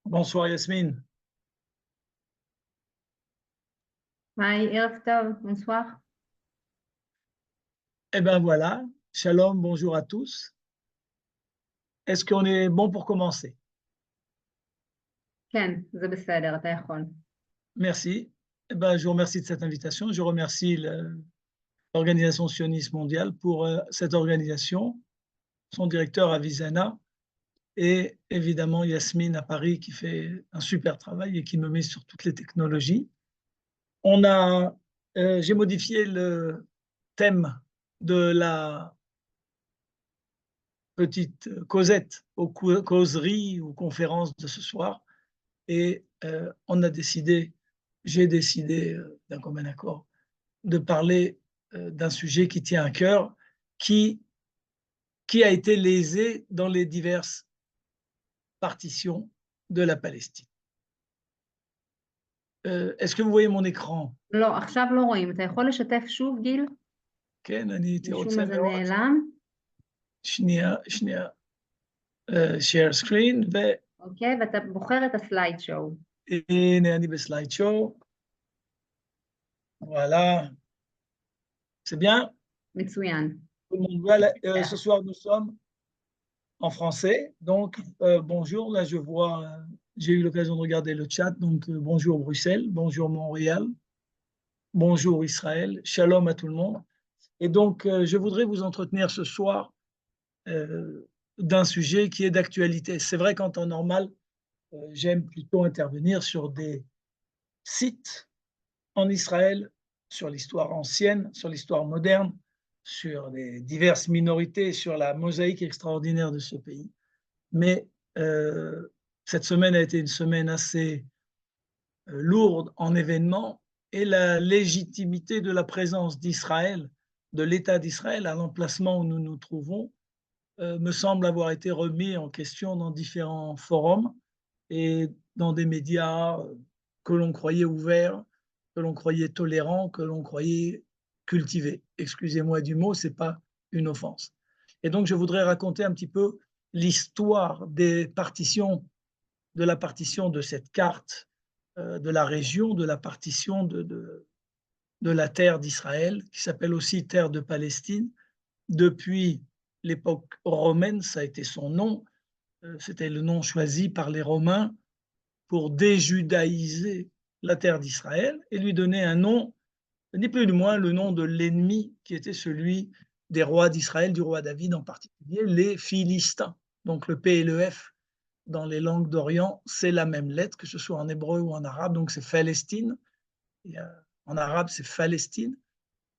Bonsoir Yasmine. היי, ערב טוב, bonsoir. Eh bien voilà, shalom, bonjour à tous. Est-ce qu'on est bon pour commencer? כן, זה בסדר, אתה יכול. Merci. Eh ben, je vous remercie de cette invitation. Je remercie l'Organisation sioniste mondiale pour cette organisation, son directeur Avicenna et évidemment Yasmine à Paris qui fait un super travail et qui me met sur toutes les technologies. J'ai modifié le thème de la petite causette aux causeries ou conférences de ce soir et j'ai décidé d'un commun accord de parler d'un sujet qui tient à cœur, qui, qui a été lésé dans les diverses partitions de la Palestine. Est-ce que vous voyez mon écran? לא, עכשיו לא רואים. אתה יכול לשתף שוב, גיל? כן, אני הייתי משום רוצה מה זה מאוד. נעלם. שנייה, share screen, אוקיי, ואתה בוחר את הסלייד שואו. והנה אני בסלייד שואו. Voilà, c'est bien. מצוין. Tout le monde voit, ce soir, nous sommes en français. Donc, bonjour. Là, je vois, j'ai eu l'occasion de regarder le chat. Donc, bonjour Bruxelles, bonjour Montréal, bonjour Israël, shalom à tout le monde. Et donc, je voudrais vous entretenir ce soir d'un sujet qui est d'actualité. C'est vrai qu'en temps normal, j'aime plutôt intervenir sur des sites en Israël, sur l'histoire ancienne, sur l'histoire moderne, sur les diverses minorités, sur la mosaïque extraordinaire de ce pays. Mais cette semaine a été une semaine assez lourde en événements et la légitimité de la présence d'Israël, de l'État d'Israël à l'emplacement où nous nous trouvons, me semble avoir été remis en question dans différents forums et dans des médias que l'on croyait ouverts, que l'on croyait tolérants, que l'on croyait cultivés. Excusez-moi du mot, ce n'est pas une offense. Et donc, je voudrais raconter un petit peu l'histoire des partitions, de la partition de cette carte de la région, de la partition de la terre d'Israël, qui s'appelle aussi terre de Palestine. Depuis l'époque romaine, ça a été son nom, c'était le nom choisi par les Romains pour déjudaïser la terre d'Israël et lui donner un nom, ni plus ni moins le nom de l'ennemi qui était celui des rois d'Israël, du roi David en particulier, les Philistins. Donc le P et le F dans les langues d'Orient, c'est la même lettre, que ce soit en hébreu ou en arabe, donc c'est Palestine. En arabe, c'est Palestine.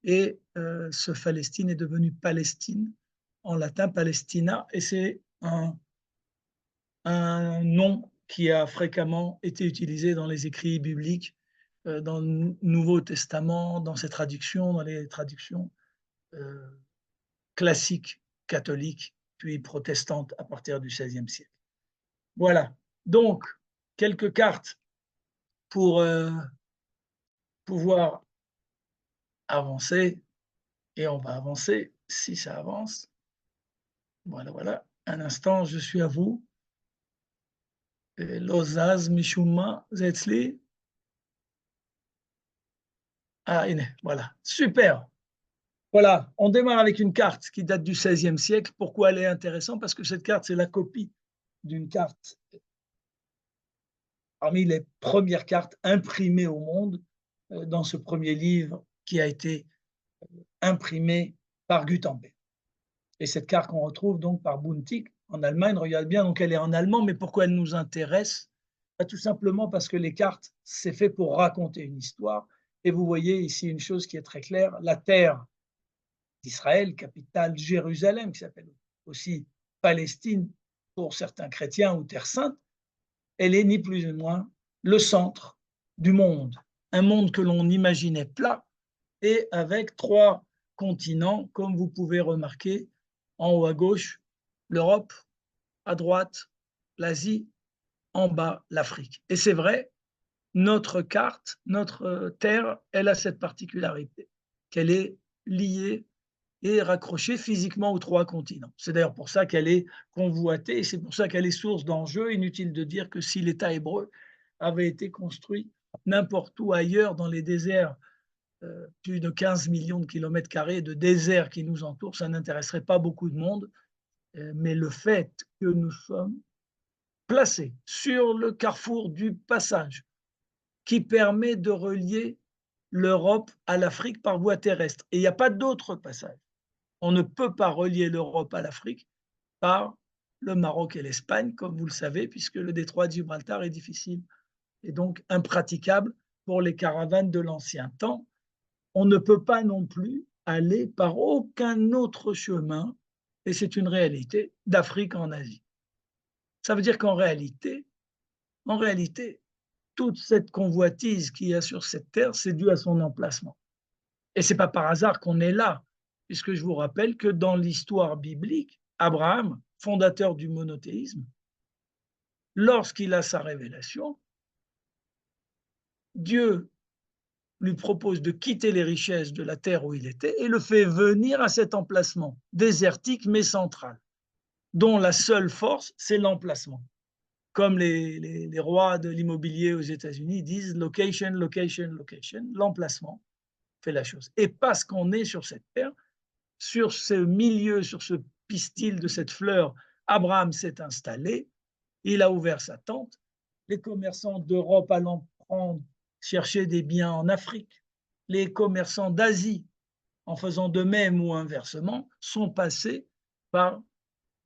Et ce Palestine est devenu Palestine, en latin Palestina, et c'est un nom qui a fréquemment été utilisé dans les écrits bibliques, dans le Nouveau Testament, dans ses traductions, dans les traductions classiques catholiques, puis protestantes à partir du XVIe siècle. Voilà, donc quelques cartes pour pouvoir avancer, et on va avancer si ça avance. Voilà, voilà, un instant, je suis à vous. Lozaz Mishuma Zetzli. Ah, voilà, super. Voilà, on démarre avec une carte qui date du XVIe siècle. Pourquoi elle est intéressante? Parce que cette carte, c'est la copie d'une carte parmi les premières cartes imprimées au monde dans ce premier livre qui a été imprimé par Gutenberg. Et cette carte qu'on retrouve donc par Buntik en Allemagne, regarde bien, donc elle est en allemand, mais pourquoi elle nous intéresse? Tout simplement parce que les cartes, c'est fait pour raconter une histoire. Et vous voyez ici une chose qui est très claire, la terre d'Israël, capitale Jérusalem, qui s'appelle aussi Palestine pour certains chrétiens ou Terre Sainte, elle est ni plus ni moins le centre du monde. Un monde que l'on imaginait plat et avec 3 continents, comme vous pouvez remarquer en haut à gauche, l'Europe, à droite, l'Asie, en bas, l'Afrique. Et c'est vrai, notre carte, notre terre, elle a cette particularité, qu'elle est liée est raccrochée physiquement aux 3 continents. C'est d'ailleurs pour ça qu'elle est convoitée et c'est pour ça qu'elle est source d'enjeux. Inutile de dire que si l'État hébreu avait été construit n'importe où ailleurs dans les déserts, plus de 15 millions de kilomètres carrés de déserts qui nous entourent, ça n'intéresserait pas beaucoup de monde. Mais le fait que nous sommes placés sur le carrefour du passage qui permet de relier l'Europe à l'Afrique par voie terrestre. Et il n'y a pas d'autre passage. On ne peut pas relier l'Europe à l'Afrique par le Maroc et l'Espagne, comme vous le savez, puisque le détroit de Gibraltar est difficile et donc impraticable pour les caravanes de l'ancien temps. On ne peut pas non plus aller par aucun autre chemin, et c'est une réalité, d'Afrique en Asie. Ça veut dire qu'en réalité, toute cette convoitise qu'il y a sur cette terre, c'est dû à son emplacement. Et ce n'est pas par hasard qu'on est là, puisque je vous rappelle que dans l'histoire biblique, Abraham, fondateur du monothéisme, lorsqu'il a sa révélation, Dieu lui propose de quitter les richesses de la terre où il était et le fait venir à cet emplacement, désertique mais central, dont la seule force, c'est l'emplacement. Comme les rois de l'immobilier aux États-Unis disent location, location, location, l'emplacement fait la chose. Et parce qu'on est sur cette terre, sur ce milieu, sur ce pistil de cette fleur, Abraham s'est installé, il a ouvert sa tente, les commerçants d'Europe allant chercher des biens en Afrique, les commerçants d'Asie, en faisant de même ou inversement, sont passés par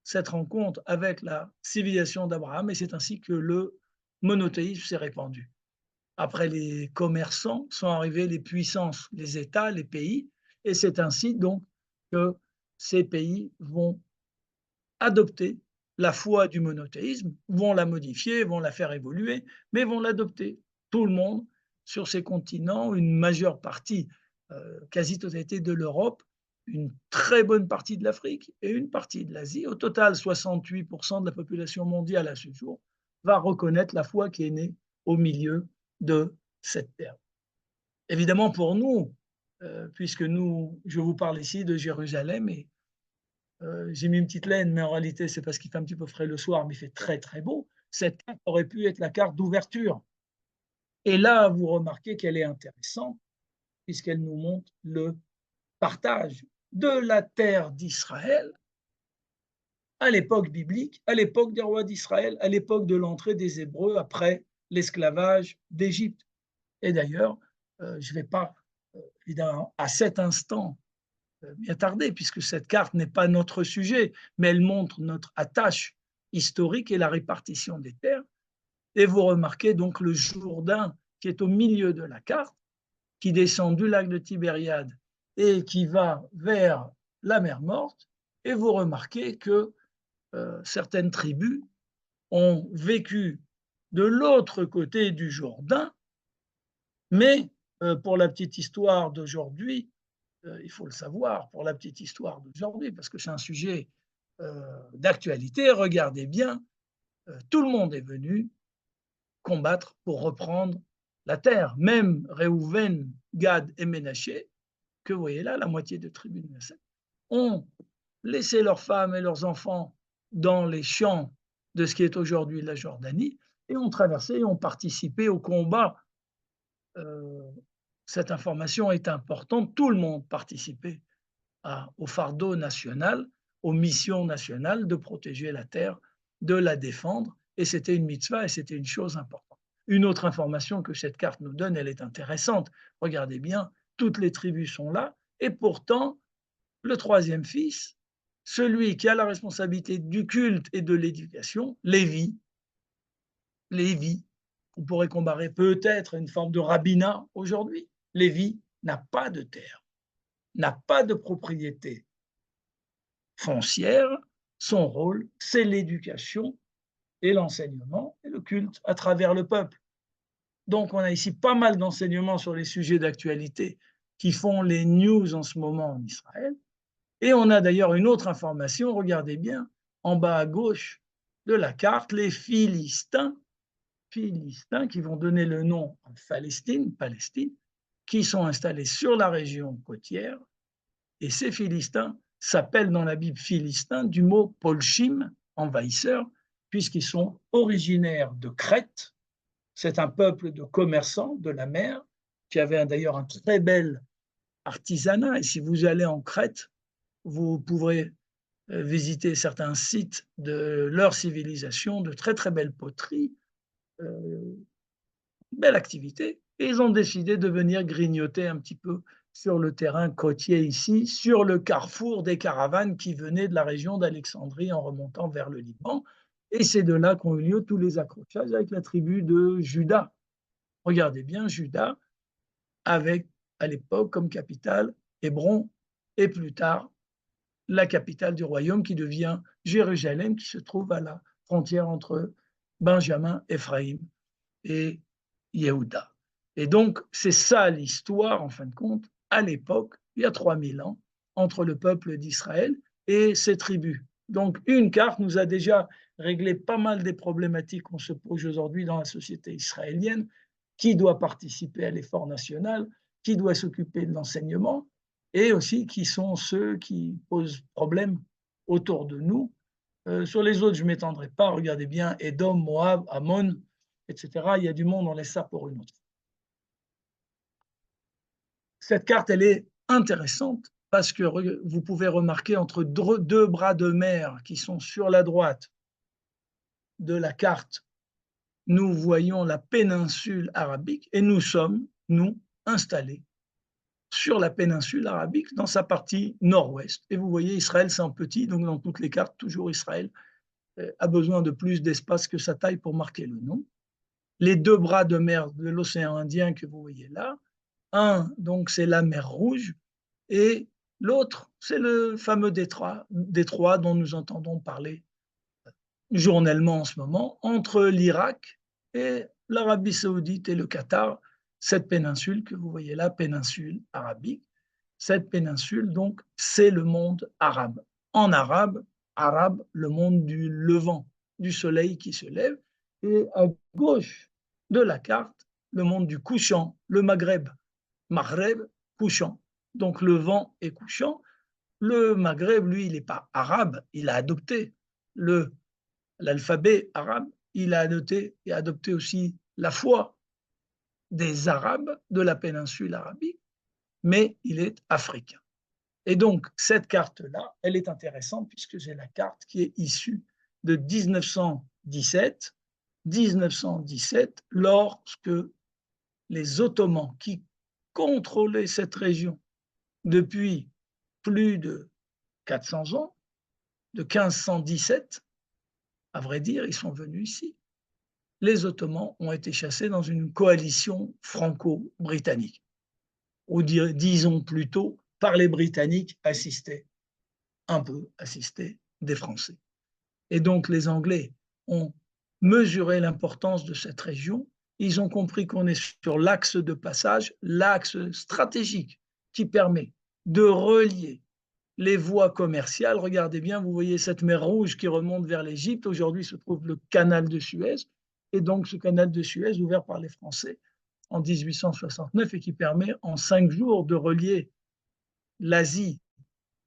cette rencontre avec la civilisation d'Abraham et c'est ainsi que le monothéisme s'est répandu. Après les commerçants sont arrivés les puissances, les États, les pays, et c'est ainsi donc que ces pays vont adopter la foi du monothéisme, vont la modifier, vont la faire évoluer, mais vont l'adopter. Tout le monde sur ces continents, une majeure partie, quasi-totalité de l'Europe, une très bonne partie de l'Afrique et une partie de l'Asie. Au total, 68% de la population mondiale à ce jour va reconnaître la foi qui est née au milieu de cette terre. Évidemment, pour nous, puisque je vous parle ici de Jérusalem et j'ai mis une petite laine, mais en réalité, c'est parce qu'il fait un petit peu frais le soir, mais il fait très, très beau. Cette carte aurait pu être la carte d'ouverture. Et là, vous remarquez qu'elle est intéressante, puisqu'elle nous montre le partage de la terre d'Israël à l'époque biblique, à l'époque des rois d'Israël, à l'époque de l'entrée des Hébreux après l'esclavage d'Égypte. Et d'ailleurs, je ne vais pas, évidemment, à cet instant, m'y attarder, puisque cette carte n'est pas notre sujet, mais elle montre notre attache historique et la répartition des terres. Et vous remarquez donc le Jourdain qui est au milieu de la carte, qui descend du lac de Tibériade et qui va vers la mer Morte. Et vous remarquez que certaines tribus ont vécu de l'autre côté du Jourdain, mais pour la petite histoire d'aujourd'hui, il faut le savoir, pour la petite histoire d'aujourd'hui, parce que c'est un sujet d'actualité, regardez bien, tout le monde est venu combattre pour reprendre la terre. Même Réhouven, Gad et Ménaché, que vous voyez là, la moitié de tribus de Manassé, ont laissé leurs femmes et leurs enfants dans les champs de ce qui est aujourd'hui la Jordanie et ont traversé et ont participé au combat. Cette information est importante, tout le monde participait au fardeau national, aux missions nationales de protéger la terre, de la défendre, et c'était une mitzvah et c'était une chose importante. Une autre information que cette carte nous donne, elle est intéressante. Regardez bien, toutes les tribus sont là, et pourtant, le troisième fils, celui qui a la responsabilité du culte et de l'éducation, Lévi, on pourrait comparer peut-être une forme de rabbinat aujourd'hui. Lévi n'a pas de terre, n'a pas de propriété foncière. Son rôle, c'est l'éducation et l'enseignement et le culte à travers le peuple. Donc, on a ici pas mal d'enseignements sur les sujets d'actualité qui font les news en ce moment en Israël. Et on a d'ailleurs une autre information, regardez bien, en bas à gauche de la carte, les Philistins qui vont donner le nom à Palestine, qui sont installés sur la région côtière Et ces Philistins s'appellent dans la Bible Philistins du mot polchim, envahisseurs, puisqu'ils sont originaires de Crète. C'est un peuple de commerçants de la mer qui avait d'ailleurs un très bel artisanat. Et si vous allez en Crète, vous pourrez visiter certains sites de leur civilisation, de très très belles poteries, belle activité. Et ils ont décidé de venir grignoter un petit peu sur le terrain côtier ici, sur le carrefour des caravanes qui venaient de la région d'Alexandrie en remontant vers le Liban. Et c'est de là qu'ont eu lieu tous les accrochages avec la tribu de Juda. Regardez bien, Juda, avec à l'époque comme capitale Hébron, et plus tard la capitale du royaume qui devient Jérusalem, qui se trouve à la frontière entre Benjamin, Éphraïm et Yehuda. Et donc, c'est ça l'histoire, en fin de compte, à l'époque, il y a 3000 ans, entre le peuple d'Israël et ses tribus. Donc, une carte nous a déjà réglé pas mal des problématiques qu'on se pose aujourd'hui dans la société israélienne. Qui doit participer à l'effort national? Qui doit s'occuper de l'enseignement? Et aussi, qui sont ceux qui posent problème autour de nous? Sur les autres, je ne m'étendrai pas. Regardez bien, Édom, Moab, Ammon, etc. Il y a du monde, on laisse ça pour une autre. Cette carte, elle est intéressante parce que vous pouvez remarquer entre deux bras de mer qui sont sur la droite de la carte, nous voyons la péninsule arabique et nous sommes, nous, installés sur la péninsule arabique dans sa partie nord-ouest. Et vous voyez, Israël, c'est un petit, donc dans toutes les cartes, toujours Israël a besoin de plus d'espace que sa taille pour marquer le nom. Les deux bras de mer de l'océan Indien que vous voyez là, un, donc, c'est la mer Rouge, et l'autre, c'est le fameux détroit dont nous entendons parler journellement en ce moment, entre l'Irak et l'Arabie saoudite et le Qatar, cette péninsule que vous voyez là, péninsule arabique. Cette péninsule, donc, c'est le monde arabe. En arabe, le monde du levant, du soleil qui se lève, et à gauche de la carte, le monde du couchant, le Maghreb. Maghreb, couchant. Donc, levant et couchant. Le Maghreb, lui, il n'est pas arabe, il a adopté l'alphabet arabe, il a adopté aussi la foi des Arabes de la péninsule arabique, mais il est africain. Et donc, cette carte-là, elle est intéressante puisque c'est la carte qui est issue de 1917, lorsque les Ottomans, qui contrôlaient cette région depuis plus de 400 ans, de 1517, à vrai dire, ils sont venus ici. Les Ottomans ont été chassés dans une coalition franco-britannique, ou disons plutôt par les Britanniques assistés des Français. Et donc les Anglais ont mesuré l'importance de cette région, ils ont compris qu'on est sur l'axe de passage, l'axe stratégique qui permet de relier les voies commerciales. Regardez bien, vous voyez cette mer Rouge qui remonte vers l'Égypte. Aujourd'hui se trouve le canal de Suez. Et donc ce canal de Suez, ouvert par les Français en 1869 et qui permet en 5 jours de relier l'Asie,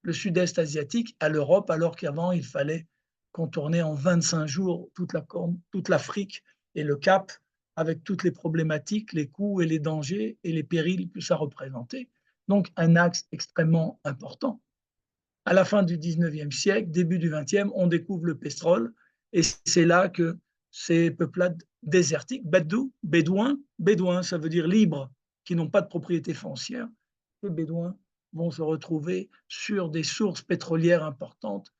le sud-est asiatique, à l'Europe, alors qu'avant il fallait contourner en 25 jours toute l'Afrique et le Cap, avec toutes les problématiques, les coûts et les dangers et les périls que ça représentait. Donc un axe extrêmement important. À la fin du 19e siècle, début du 20e, on découvre le pétrole et c'est là que ces peuplades désertiques, bédouins, ça veut dire libres, qui n'ont pas de propriété foncière, les bédouins vont se retrouver sur des sources pétrolières importantes,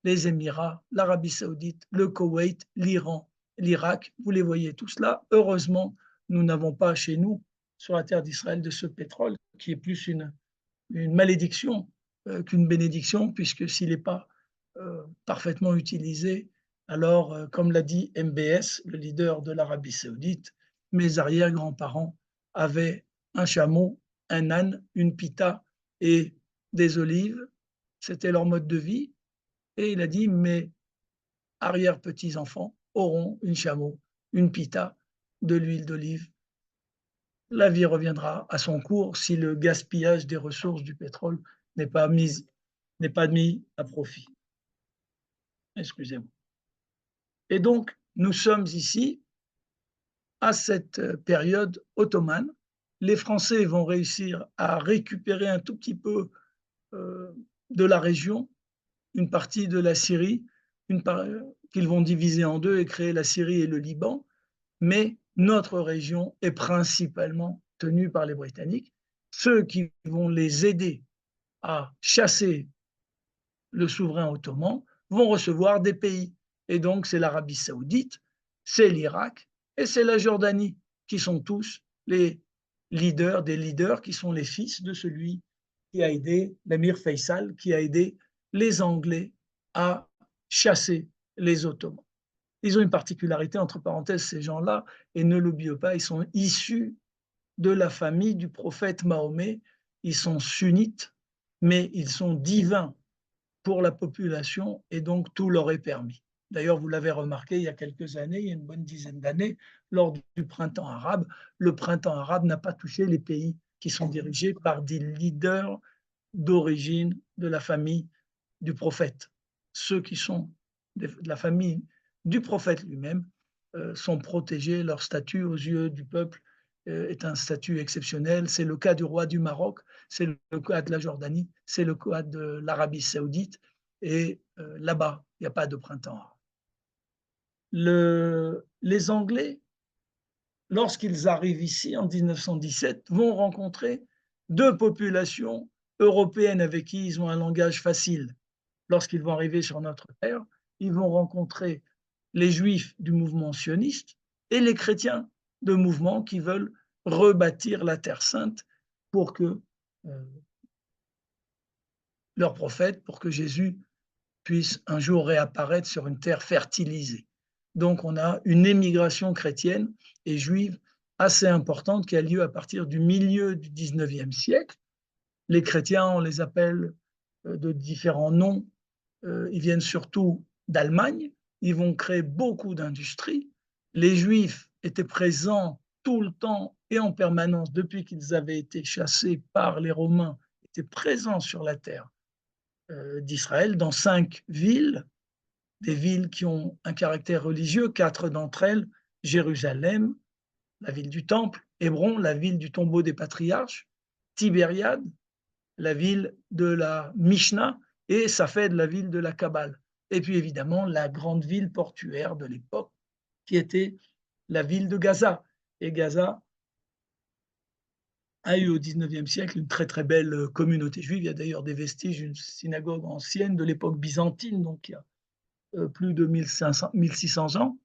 les Émirats, l'Arabie saoudite, le Koweït, l'Iran, l'Irak, vous les voyez tous là. Heureusement, nous n'avons pas chez nous, sur la terre d'Israël, de ce pétrole qui est plus une malédiction qu'une bénédiction, puisque s'il n'est pas parfaitement utilisé, alors, comme l'a dit MBS, le leader de l'Arabie saoudite, mes arrière-grands-parents avaient un chameau, un âne, une pita et des olives. C'était leur mode de vie. Et il a dit, mes arrière-petits-enfants auront un chameau, une pita, de l'huile d'olive. La vie reviendra à son cours si le gaspillage des ressources du pétrole n'est pas mis à profit. Excusez-moi. Et donc, nous sommes ici à cette période ottomane. Les Français vont réussir à récupérer un tout petit peu de la région, une partie de la Syrie, qu'ils vont diviser en deux et créer la Syrie et le Liban, mais notre région est principalement tenue par les Britanniques, ceux qui vont les aider à chasser le souverain ottoman vont recevoir des pays. Et donc, c'est l'Arabie saoudite, c'est l'Irak et c'est la Jordanie, qui sont tous les leaders des leaders, qui sont les fils de celui qui a aidé l'émir Faisal, qui a aidé les Anglais à chasser les Ottomans. Ils ont une particularité, entre parenthèses, ces gens-là, et ne l'oubliez pas, ils sont issus de la famille du prophète Mahomet. Ils sont sunnites, mais ils sont divins pour la population et donc tout leur est permis. D'ailleurs, vous l'avez remarqué il y a quelques années, il y a une bonne dizaine d'années, lors du printemps arabe, le printemps arabe n'a pas touché les pays qui sont dirigés par des leaders d'origine de la famille du prophète. Ceux qui sont de la famille du prophète lui-même sont protégés, leur statut aux yeux du peuple est un statut exceptionnel. C'est le cas du roi du Maroc, c'est le cas de la Jordanie, c'est le cas de l'Arabie saoudite, et là-bas, il n'y a pas de printemps arabe. Les Anglais, lorsqu'ils arrivent ici en 1917, vont rencontrer deux populations européennes avec qui ils ont un langage facile. Lorsqu'ils vont arriver sur notre terre, ils vont rencontrer les Juifs du mouvement sioniste et les chrétiens de mouvement qui veulent rebâtir la Terre sainte pour que leur prophète, pour que Jésus puisse un jour réapparaître sur une terre fertilisée. Donc on a une émigration chrétienne et juive assez importante qui a lieu à partir du milieu du 19e siècle. Les chrétiens, on les appelle de différents noms. Ils viennent surtout d'Allemagne. Ils vont créer beaucoup d'industries. Les Juifs étaient présents tout le temps et en permanence depuis qu'ils avaient été chassés par les Romains, étaient présents sur la terre d'Israël dans 5 villes, des villes qui ont un caractère religieux, 4 d'entre elles, Jérusalem, la ville du Temple, Hébron, la ville du tombeau des patriarches, Tibériade, la ville de la Mishnah, et Safed, la ville de la Kabbale. Et puis évidemment, la grande ville portuaire de l'époque, qui était la ville de Gaza. Et Gaza a eu au XIXe siècle une très très belle communauté juive. Il y a d'ailleurs des vestiges d'une synagogue ancienne de l'époque byzantine, donc il y a plus de 1600 ans.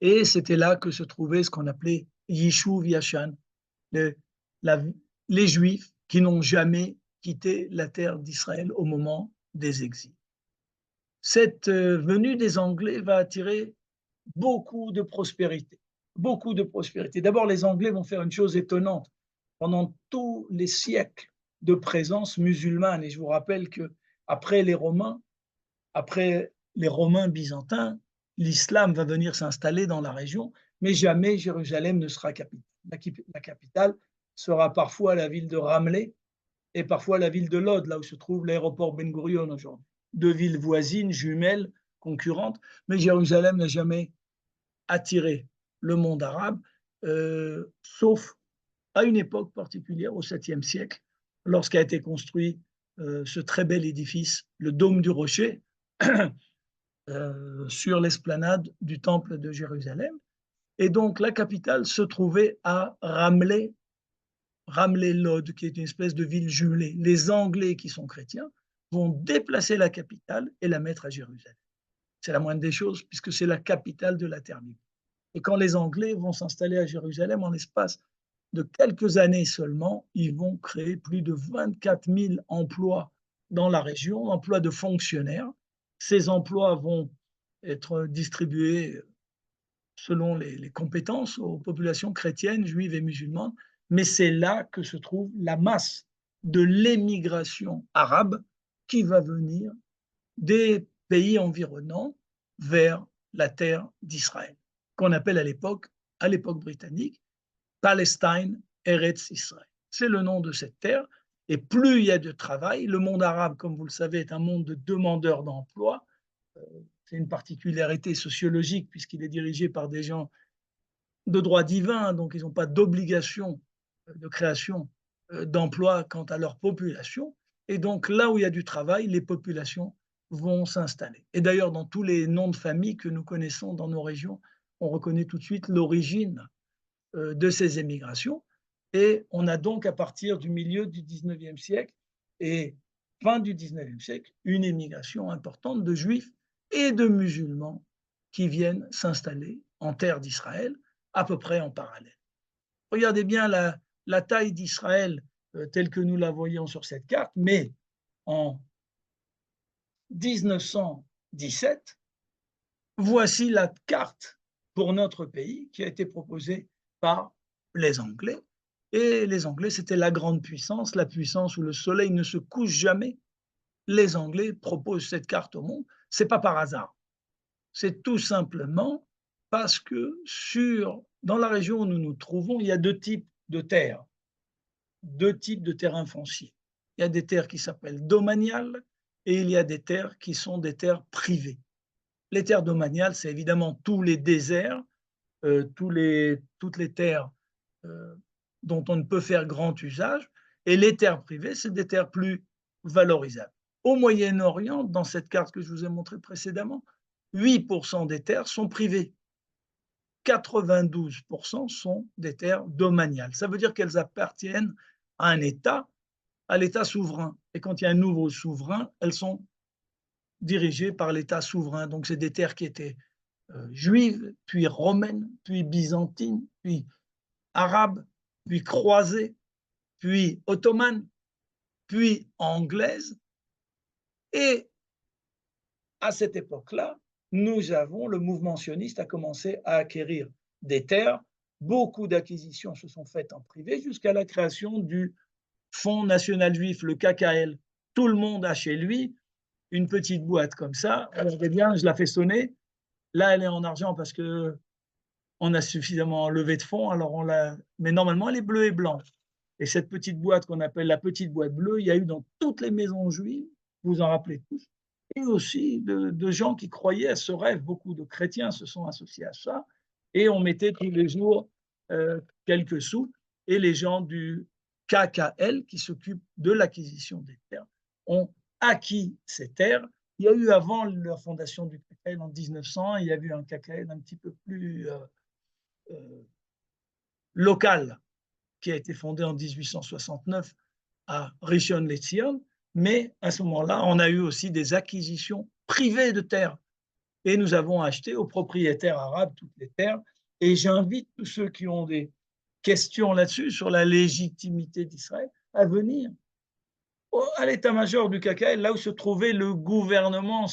Et c'était là que se trouvait ce qu'on appelait Yishuv Yashan, les Juifs qui n'ont jamais quitté la terre d'Israël au moment des exils. Cette venue des Anglais va attirer beaucoup de prospérité. Beaucoup de prospérité. D'abord, les Anglais vont faire une chose étonnante. Pendant tous les siècles de présence musulmane, et je vous rappelle qu'après les Romains, après les Romains byzantins, l'islam va venir s'installer dans la région, mais jamais Jérusalem ne sera capitale. La capitale sera parfois la ville de Ramleh et parfois la ville de Lod, là où se trouve l'aéroport Ben Gurion aujourd'hui. Deux villes voisines, jumelles, concurrentes, mais Jérusalem n'a jamais attiré le monde arabe, sauf à une époque particulière, au 7e siècle, lorsqu'a été construit ce très bel édifice, le Dôme du Rocher, sur l'esplanade du Temple de Jérusalem. Et donc la capitale se trouvait à Ramleh, Ramleh-Lod, qui est une espèce de ville jumelée. Les Anglais qui sont chrétiens vont déplacer la capitale et la mettre à Jérusalem. C'est la moindre des choses, puisque c'est la capitale de la terre libre. Et quand les Anglais vont s'installer à Jérusalem, en l'espace de quelques années seulement, ils vont créer plus de 24 000 emplois dans la région, emplois de fonctionnaires. Ces emplois vont être distribués selon les compétences aux populations chrétiennes, juives et musulmanes, mais c'est là que se trouve la masse de l'émigration arabe qui va venir des pays environnants vers la terre d'Israël, qu'on appelle à l'époque britannique, Palestine, Eretz Israël. C'est le nom de cette terre. Et plus il y a de travail, le monde arabe, comme vous le savez, est un monde de demandeurs d'emploi. C'est une particularité sociologique puisqu'il est dirigé par des gens de droit divin, donc ils n'ont pas d'obligation de création d'emplois quant à leur population. Et donc là où il y a du travail, les populations vont s'installer. Et d'ailleurs, dans tous les noms de famille que nous connaissons dans nos régions, on reconnaît tout de suite l'origine de ces émigrations. Et on a donc, à partir du milieu du 19e siècle et fin du 19e siècle, une émigration importante de juifs et de musulmans qui viennent s'installer en terre d'Israël, à peu près en parallèle. Regardez bien la taille d'Israël telle que nous la voyons sur cette carte, mais en 1917, voici la carte pour notre pays qui a été proposée par les Anglais. Et les Anglais, c'était la grande puissance, la puissance où le soleil ne se couche jamais. Les Anglais proposent cette carte au monde. Ce n'est pas par hasard. C'est tout simplement parce que dans la région où nous nous trouvons, il y a deux types de terres, deux types de terrains fonciers. Il y a des terres qui s'appellent domaniales et il y a des terres qui sont des terres privées. Les terres domaniales, c'est évidemment tous les déserts, toutes les terres dont on ne peut faire grand usage, et les terres privées, c'est des terres plus valorisables. Au Moyen-Orient, dans cette carte que je vous ai montrée précédemment, 8% des terres sont privées. 92% sont des terres domaniales. Ça veut dire qu'elles appartiennent à un État, à l'État souverain. Et quand il y a un nouveau souverain, elles sont dirigées par l'État souverain. Donc, c'est des terres qui étaient juives, puis romaines, puis byzantines, puis arabes, puis croisées, puis ottomanes, puis anglaises. Et à cette époque-là, le mouvement sioniste a commencé à acquérir des terres. Beaucoup d'acquisitions se sont faites en privé jusqu'à la création du Fonds national juif, le KKL. Tout le monde a chez lui une petite boîte comme ça. Regardez bien, je la fais sonner. Là, elle est en argent parce que on a suffisamment levé de fonds, alors mais normalement, elle est bleue et blanche. Et cette petite boîte qu'on appelle la petite boîte bleue, il y a eu dans toutes les maisons juives, vous en rappelez tous, et aussi de gens qui croyaient à ce rêve. Beaucoup de chrétiens se sont associés à ça, et on mettait tous les jours quelques sous, et les gens du KKL, qui s'occupent de l'acquisition des terres, ont acquis ces terres. Il y a eu avant la fondation du KKL en 1900, il y a eu un KKL un petit peu plus local qui a été fondé en 1869 à Rishon LeZion, mais à ce moment-là, on a eu aussi des acquisitions privées de terres et nous avons acheté aux propriétaires arabes toutes les terres. Et j'invite tous ceux qui ont des questions là-dessus, sur la légitimité d'Israël, à venir à l'état-major du KKL, là où se trouvait le gouvernement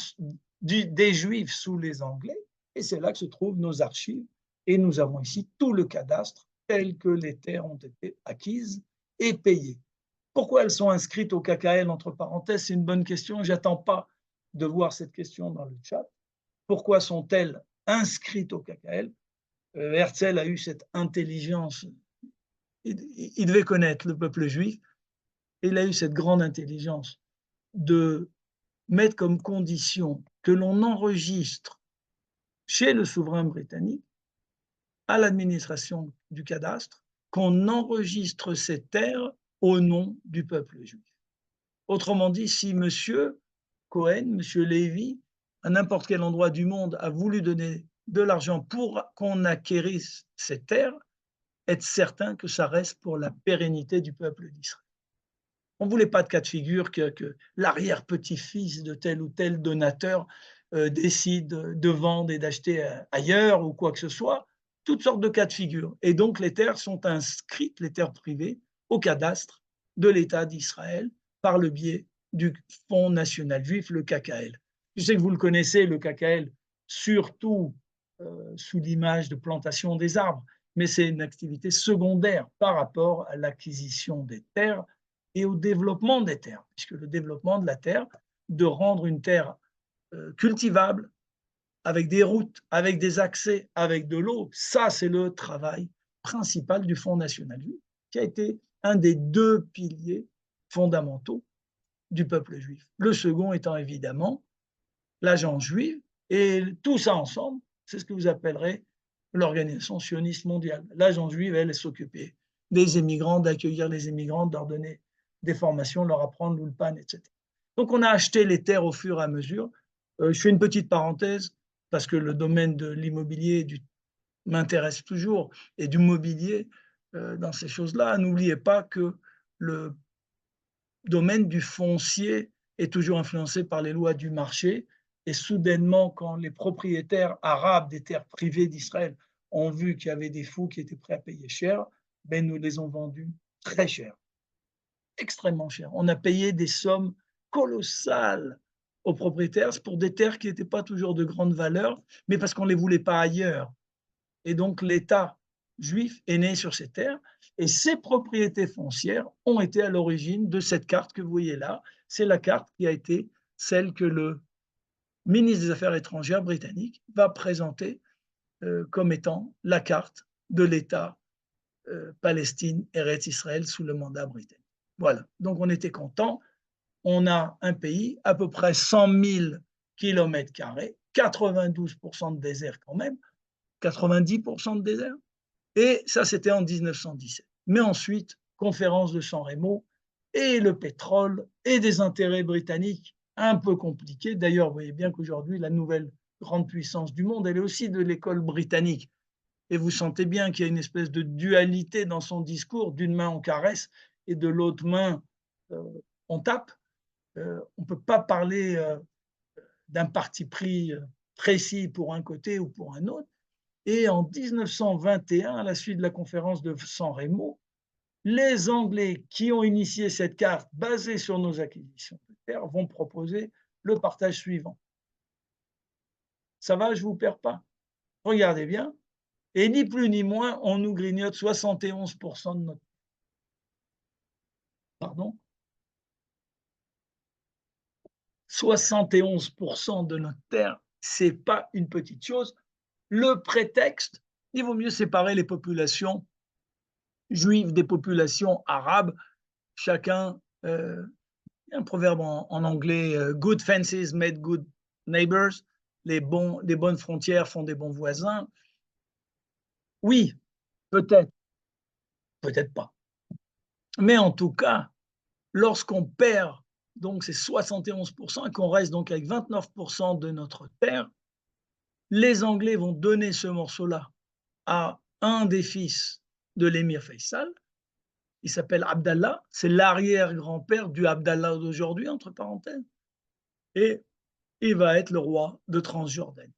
des Juifs sous les Anglais, et c'est là que se trouvent nos archives. Et nous avons ici tout le cadastre tel que les terres ont été acquises et payées. Pourquoi elles sont inscrites au KKL entre parenthèses? C'est une bonne question. Je n'attends pas de voir cette question dans le chat. Pourquoi sont-elles inscrites au KKL? Herzl a eu cette intelligence. Il devait connaître le peuple juif. Il a eu cette grande intelligence de mettre comme condition que l'on enregistre chez le souverain britannique, à l'administration du cadastre, qu'on enregistre ces terres au nom du peuple juif. Autrement dit, si M. Cohen, M. Lévy, à n'importe quel endroit du monde, a voulu donner de l'argent pour qu'on acquérisse ces terres, être certain que ça reste pour la pérennité du peuple d'Israël. On ne voulait pas de cas de figure que l'arrière-petit-fils de tel ou tel donateur décide de vendre et d'acheter ailleurs ou quoi que ce soit. Toutes sortes de cas de figure. Et donc, les terres sont inscrites, les terres privées, au cadastre de l'État d'Israël par le biais du Fonds national juif, le KKL. Je sais que vous le connaissez, le KKL, surtout sous l'image de plantation des arbres, mais c'est une activité secondaire par rapport à l'acquisition des terres et au développement des terres, puisque le développement de la terre, de rendre une terre cultivable, avec des routes, avec des accès, avec de l'eau, ça c'est le travail principal du Fonds national juif, qui a été un des deux piliers fondamentaux du peuple juif. Le second étant évidemment l'agence juive, et tout ça ensemble, c'est ce que vous appellerez l'organisation sioniste mondiale. L'agence juive, elle s'occupait des émigrants, d'accueillir les émigrants, de leur donner des formations, leur apprendre l'ulpan, etc. Donc on a acheté les terres au fur et à mesure. Je fais une petite parenthèse, parce que le domaine de l'immobilier m'intéresse toujours, et du mobilier dans ces choses-là. N'oubliez pas que le domaine du foncier est toujours influencé par les lois du marché, et soudainement, quand les propriétaires arabes des terres privées d'Israël ont vu qu'il y avait des fous qui étaient prêts à payer cher, ben nous les ont vendus très cher, extrêmement cher. On a payé des sommes colossales aux propriétaires pour des terres qui n'étaient pas toujours de grande valeur, mais parce qu'on ne les voulait pas ailleurs. Et donc l'État juif est né sur ces terres, et ces propriétés foncières ont été à l'origine de cette carte que vous voyez là. C'est la carte qui a été celle que le ministre des Affaires étrangères britannique va présenter comme étant la carte de l'État Palestine Eretz Israël sous le mandat britannique. Voilà, donc on était content. On a un pays à peu près 100 000 kilomètres carrés, 92% de désert quand même, 90% de désert. Et ça, c'était en 1917. Mais ensuite, conférence de San Remo, et le pétrole, et des intérêts britanniques un peu compliqués. D'ailleurs, vous voyez bien qu'aujourd'hui, la nouvelle grande puissance du monde, elle est aussi de l'école britannique. Et vous sentez bien qu'il y a une espèce de dualité dans son discours. D'une main, on caresse, et de l'autre main, on tape. On ne peut pas parler d'un parti pris précis pour un côté ou pour un autre. Et en 1921, à la suite de la conférence de San Remo, les Anglais qui ont initié cette carte basée sur nos acquisitions de terre vont proposer le partage suivant. Ça va, je ne vous perds pas? Regardez bien. Et ni plus ni moins, on nous grignote 71% de notre... Pardon 71% de notre terre, ce n'est pas une petite chose. Le prétexte, il vaut mieux séparer les populations juives des populations arabes. Chacun, un proverbe en anglais, good fences make good neighbors, les bonnes frontières font des bons voisins. Oui, peut-être, peut-être pas. Mais en tout cas, lorsqu'on perd donc ces 71% et qu'on reste donc avec 29% de notre terre, les Anglais vont donner ce morceau-là à un des fils de l'émir Faisal. Il s'appelle Abdallah, c'est l'arrière-grand-père du Abdallah d'aujourd'hui, entre parenthèses, et il va être le roi de Transjordanie.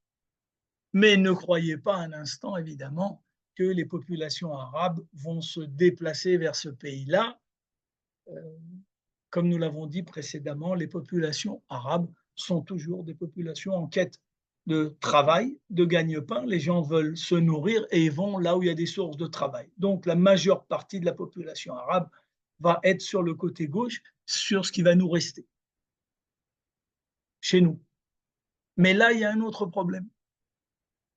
Mais ne croyez pas un instant, évidemment, que les populations arabes vont se déplacer vers ce pays-là. Comme nous l'avons dit précédemment, les populations arabes sont toujours des populations en quête de travail, de gagne-pain. Les gens veulent se nourrir et ils vont là où il y a des sources de travail. Donc la majeure partie de la population arabe va être sur le côté gauche, sur ce qui va nous rester, chez nous. Mais là, il y a un autre problème.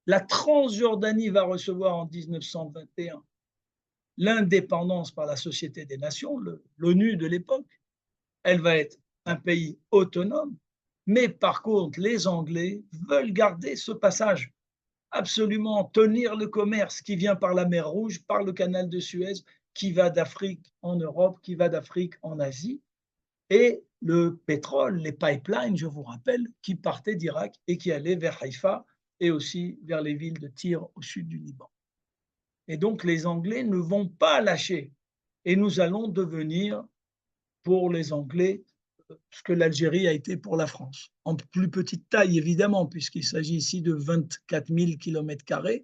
La Transjordanie va recevoir en 1921 l'indépendance par la Société des Nations, l'ONU de l'époque. Elle va être un pays autonome, mais par contre, les Anglais veulent garder ce passage, absolument tenir le commerce qui vient par la mer Rouge, par le canal de Suez, qui va d'Afrique en Europe, qui va d'Afrique en Asie, et le pétrole, les pipelines, je vous rappelle, qui partaient d'Irak et qui allaient vers Haïfa et aussi vers les villes de Tyr au sud du Liban. Et donc les Anglais ne vont pas lâcher, et nous allons devenir, pour les Anglais, ce que l'Algérie a été pour la France. En plus petite taille, évidemment, puisqu'il s'agit ici de 24 000 km².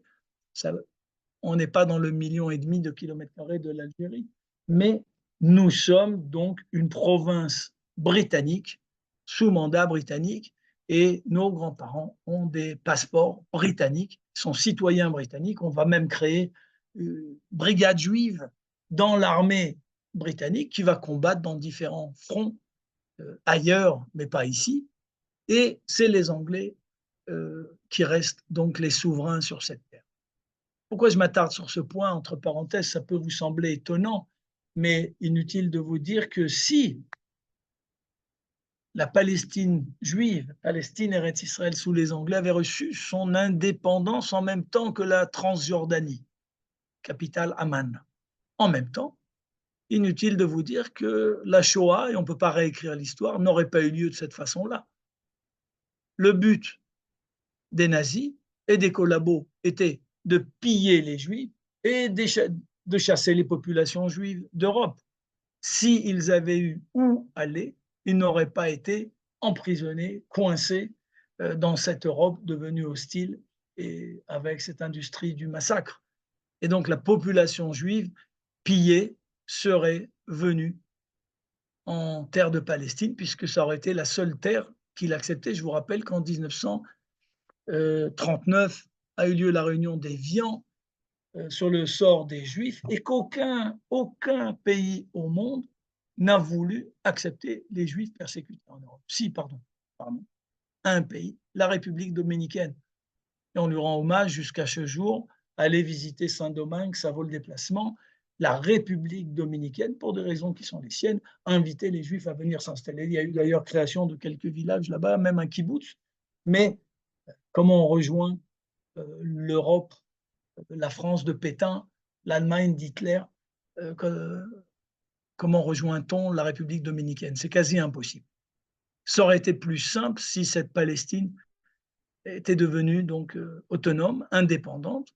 On n'est pas dans le 1,5 million de kilomètres carrés de l'Algérie, mais nous sommes donc une province britannique, sous mandat britannique, et nos grands-parents ont des passeports britanniques, sont citoyens britanniques. On va même créer une brigade juive dans l'armée britannique qui va combattre dans différents fronts ailleurs, mais pas ici. Et c'est les Anglais qui restent donc les souverains sur cette terre. Pourquoi je m'attarde sur ce point? Entre parenthèses, ça peut vous sembler étonnant, Mais inutile de vous dire que si la Palestine juive, Palestine Eretz Israël sous les Anglais, avait reçu son indépendance en même temps que la Transjordanie, capitale Amman. En même temps, inutile de vous dire que la Shoah, et on ne peut pas réécrire l'histoire, n'aurait pas eu lieu de cette façon-là. Le but des nazis et des collabos était de piller les juifs et de chasser les populations juives d'Europe. S'ils avaient eu où aller, ils n'auraient pas été emprisonnés, coincés dans cette Europe devenue hostile et avec cette industrie du massacre. Et donc la population juive pillée serait venue en terre de Palestine, puisque ça aurait été la seule terre qu'il acceptait. Je vous rappelle qu'en 1939 a eu lieu la réunion d'Évian sur le sort des Juifs et qu'aucun pays au monde n'a voulu accepter les Juifs persécutés en Europe. Si, pardon, un pays, la République dominicaine. Et on lui rend hommage jusqu'à ce jour. Allez visiter Saint-Domingue, ça vaut le déplacement. La République dominicaine, pour des raisons qui sont les siennes, a invité les Juifs à venir s'installer. Il y a eu d'ailleurs création de quelques villages là-bas, même un kibbutz. Mais comment on rejoint l'Europe, la France de Pétain, l'Allemagne d'Hitler, comment rejoint-on la République dominicaine? C'est quasi impossible. Ça aurait été plus simple si cette Palestine était devenue donc autonome, indépendante,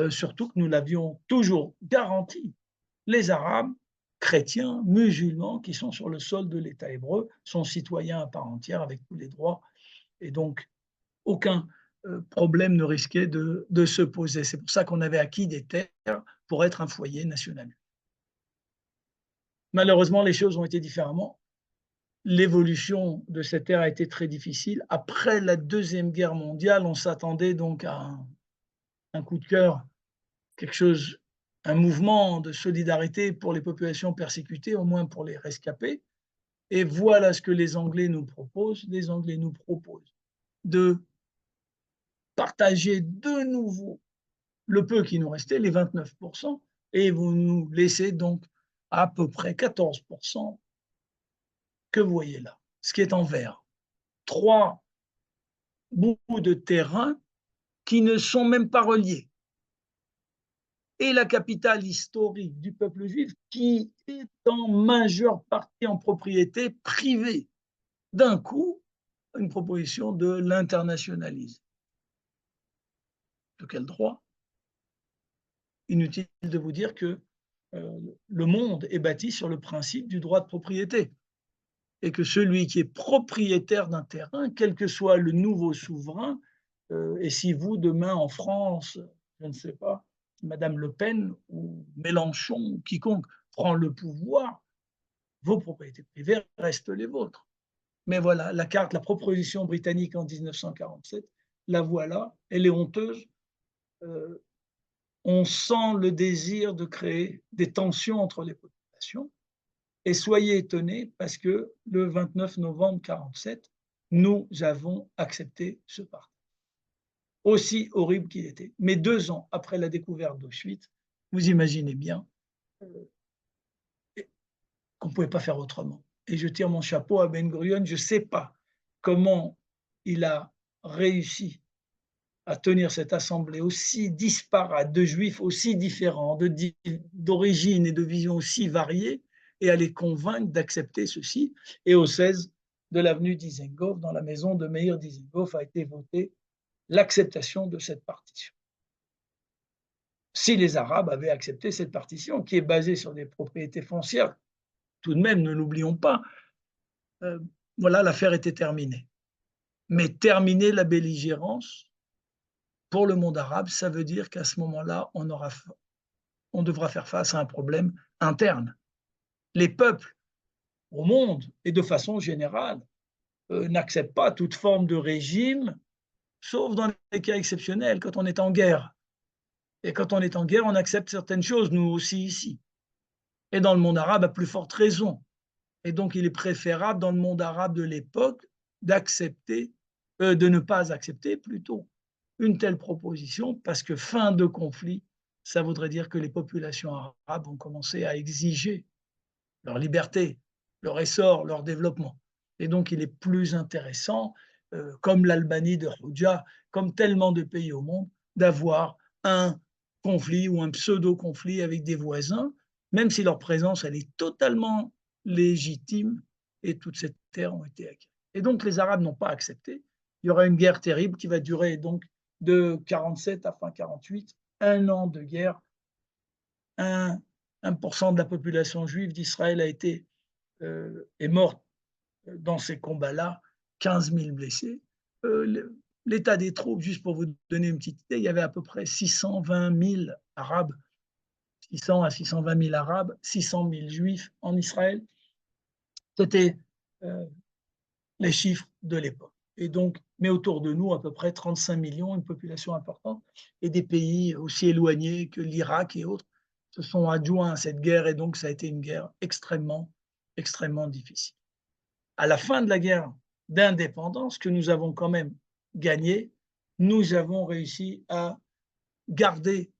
surtout que nous l'avions toujours garanti. Les Arabes, chrétiens, musulmans qui sont sur le sol de l'État hébreu sont citoyens à part entière avec tous les droits et donc aucun problème ne risquait de se poser. C'est pour ça qu'on avait acquis des terres pour être un foyer national. Malheureusement, les choses ont été différemment. L'évolution de cette terre a été très difficile. Après la Deuxième Guerre mondiale, on s'attendait donc à un coup de cœur, quelque chose, un mouvement de solidarité pour les populations persécutées, au moins pour les rescapés. Et voilà ce que les Anglais nous proposent. Les Anglais nous proposent de partager de nouveau le peu qui nous restait, les 29%, et vous nous laissez donc à peu près 14% que vous voyez là, ce qui est en vert. 3 bouts de terrain qui ne sont même pas reliés. Et la capitale historique du peuple juif qui est en majeure partie en propriété privée. D'un coup, une proposition de l'internationalisme. De quel droit? Inutile de vous dire que le monde est bâti sur le principe du droit de propriété et que celui qui est propriétaire d'un terrain, quel que soit le nouveau souverain, et si vous, demain en France, je ne sais pas, Madame Le Pen ou Mélenchon ou quiconque prend le pouvoir, vos propriétés privées restent les vôtres. Mais voilà, la carte, la proposition britannique en 1947, la voilà, elle est honteuse. On sent le désir de créer des tensions entre les populations. Et soyez étonnés parce que le 29 novembre 1947, nous avons accepté ce parti, aussi horrible qu'il était. Mais 2 ans après la découverte d'Auschwitz, vous imaginez bien qu'on ne pouvait pas faire autrement. Et je tire mon chapeau à Ben Gurion, je ne sais pas comment il a réussi à tenir cette assemblée aussi disparate, de juifs aussi différents, d'origine et de visions aussi variées, et à les convaincre d'accepter ceci. Et au 16 de l'avenue Dizengoff, dans la maison de Meir Dizengoff, a été votée l'acceptation de cette partition. Si les Arabes avaient accepté cette partition, qui est basée sur des propriétés foncières, tout de même, ne l'oublions pas, voilà, l'affaire était terminée. Mais terminer la belligérance, pour le monde arabe, ça veut dire qu'à ce moment-là, on devra faire face à un problème interne. Les peuples au monde, et de façon générale, n'acceptent pas toute forme de régime, sauf dans les cas exceptionnels, quand on est en guerre. Et quand on est en guerre, on accepte certaines choses, nous aussi ici. Et dans le monde arabe, à plus forte raison. Et donc, il est préférable dans le monde arabe de l'époque d'accepter, de ne pas accepter plutôt une telle proposition, parce que fin de conflit, ça voudrait dire que les populations arabes ont commencé à exiger leur liberté, leur essor, leur développement. Et donc, il est plus intéressant, comme l'Albanie de Hoxha, comme tellement de pays au monde, d'avoir un conflit ou un pseudo-conflit avec des voisins, même si leur présence, elle est totalement légitime et toutes ces terres ont été acquises. Et donc, les Arabes n'ont pas accepté. Il y aura une guerre terrible qui va durer donc de 47 à fin 48, un an de guerre. 1% de la population juive d'Israël est morte dans ces combats-là, 15 000 blessés. L'état des troupes, juste pour vous donner une petite idée, il y avait à peu près 620 000 Arabes, 600 à 620 000 Arabes, 600 000 Juifs en Israël. C'était les chiffres de l'époque. Et donc, mais autour de nous, à peu près 35 millions, une population importante, et des pays aussi éloignés que l'Irak et autres se sont adjoints à cette guerre, et donc ça a été une guerre extrêmement, extrêmement difficile. À la fin de la guerre d'indépendance, que nous avons quand même gagné, nous avons réussi à garder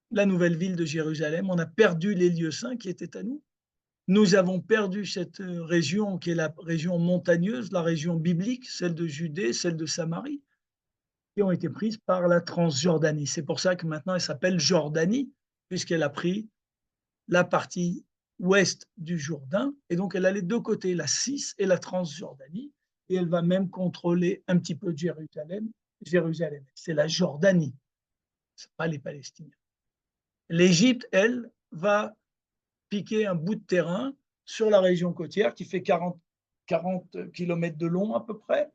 la nouvelle ville de Jérusalem. On a perdu les lieux saints qui étaient à nous. Nous avons perdu cette région qui est la région montagneuse, la région biblique, celle de Judée, celle de Samarie, qui ont été prises par la Transjordanie. C'est pour ça que maintenant elle s'appelle Jordanie, puisqu'elle a pris la partie ouest du Jourdain, et donc elle a les deux côtés, la Cis et la Transjordanie, et elle va même contrôler un petit peu Jérusalem. Jérusalem, c'est la Jordanie, ce n'est pas les Palestiniens. L'Égypte, elle, va piquer un bout de terrain sur la région côtière qui fait 40 km de long à peu près,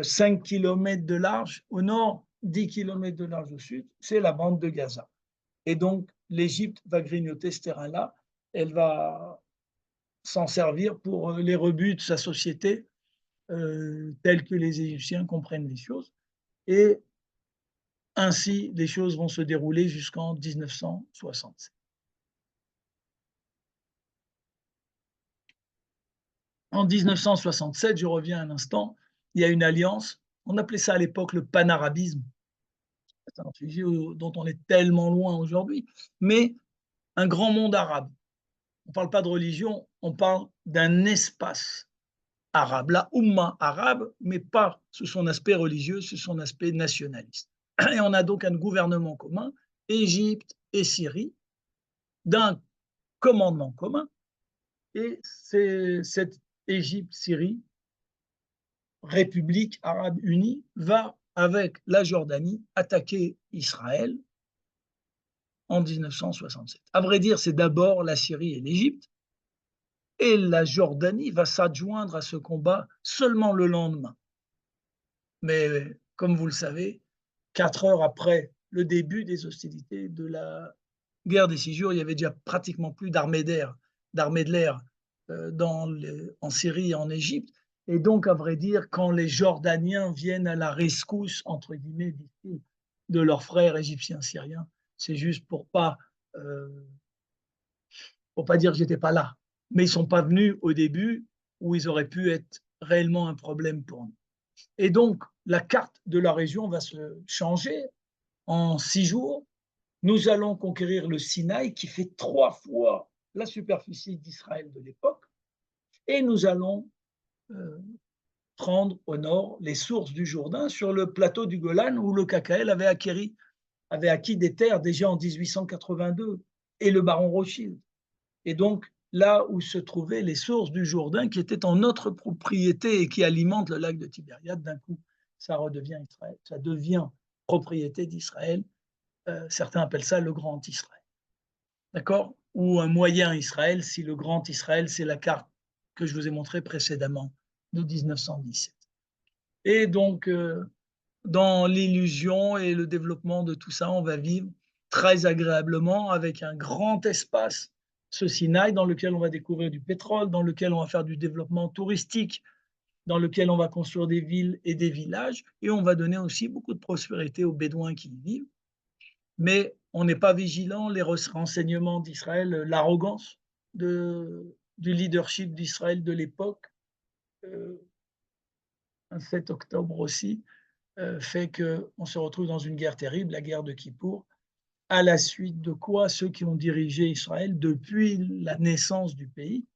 5 km de large au nord, 10 km de large au sud, c'est la bande de Gaza. Et donc, l'Égypte va grignoter ce terrain-là, elle va s'en servir pour les rebuts de sa société, tels que les Égyptiens comprennent les choses. Et ainsi, les choses vont se dérouler jusqu'en 1967. En 1967, je reviens un instant, il y a une alliance, on appelait ça à l'époque le panarabisme, c'est un sujet dont on est tellement loin aujourd'hui, mais un grand monde arabe. On ne parle pas de religion, on parle d'un espace arabe, la Oumma arabe, mais pas sous son aspect religieux, sous son aspect nationaliste. Et on a donc un gouvernement commun, Égypte et Syrie, d'un commandement commun, et c'est cette Égypte-Syrie, République arabe unie, va, avec la Jordanie, attaquer Israël en 1967. À vrai dire, c'est d'abord la Syrie et l'Égypte, et la Jordanie va s'adjoindre à ce combat seulement le lendemain. Mais comme vous le savez, 4 heures après le début des hostilités de la guerre des 6 jours, il y avait déjà pratiquement plus d'armée de l'air en Syrie et en Égypte. Et donc, à vrai dire, quand les Jordaniens viennent à la rescousse, entre guillemets, de leurs frères égyptiens syriens, c'est juste pour pas dire que j'étais pas là. Mais ils sont pas venus au début où ils auraient pu être réellement un problème pour nous. Et donc, la carte de la région va se changer en 6 jours. Nous allons conquérir le Sinaï, qui fait 3 fois la superficie d'Israël de l'époque, et nous allons prendre au nord les sources du Jourdain sur le plateau du Golan où le KKL avait acquis des terres déjà en 1882, et le baron Rothschild. Et donc, là où se trouvaient les sources du Jourdain, qui étaient en notre propriété et qui alimentent le lac de Tibériade, d'un coup, ça redevient Israël, ça devient propriété d'Israël. Certains appellent ça le Grand Israël. D'accord? Ou un moyen Israël, si le Grand Israël, c'est la carte que je vous ai montrée précédemment, de 1917. Et donc, dans l'illusion et le développement de tout ça, on va vivre très agréablement avec un grand espace, ce Sinaï, dans lequel on va découvrir du pétrole, dans lequel on va faire du développement touristique, dans lequel on va construire des villes et des villages, et on va donner aussi beaucoup de prospérité aux Bédouins qui y vivent. Mais on n'est pas vigilant, les renseignements d'Israël, l'arrogance du leadership d'Israël de l'époque, un 7 octobre aussi, fait qu'on se retrouve dans une guerre terrible, la guerre de Kippour, à la suite de quoi ceux qui ont dirigé Israël depuis la naissance du pays,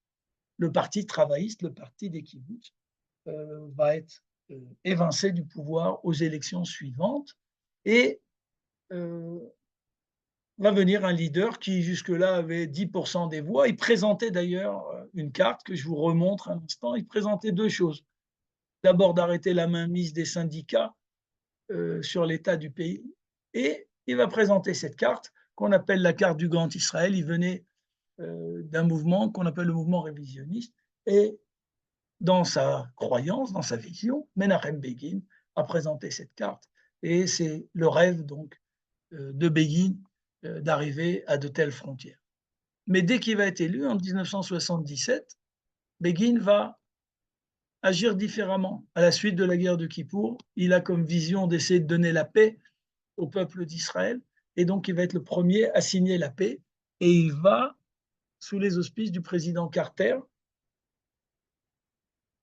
le parti travailliste, le parti des kibboutz, va être évincé du pouvoir aux élections suivantes et va venir un leader qui jusque-là avait 10% des voix. Il présentait d'ailleurs une carte que je vous remontre un instant. Il présentait deux choses. D'abord d'arrêter la mainmise des syndicats sur l'état du pays et il va présenter cette carte qu'on appelle la carte du Grand Israël. Il venait d'un mouvement qu'on appelle le mouvement révisionniste et dans sa croyance, dans sa vision, Menachem Begin a présenté cette carte et c'est le rêve donc de Begin d'arriver à de telles frontières. Mais dès qu'il va être élu en 1977, Begin va agir différemment. À la suite de la guerre de Kippour, il a comme vision d'essayer de donner la paix au peuple d'Israël et donc il va être le premier à signer la paix et il va, sous les auspices du président Carter,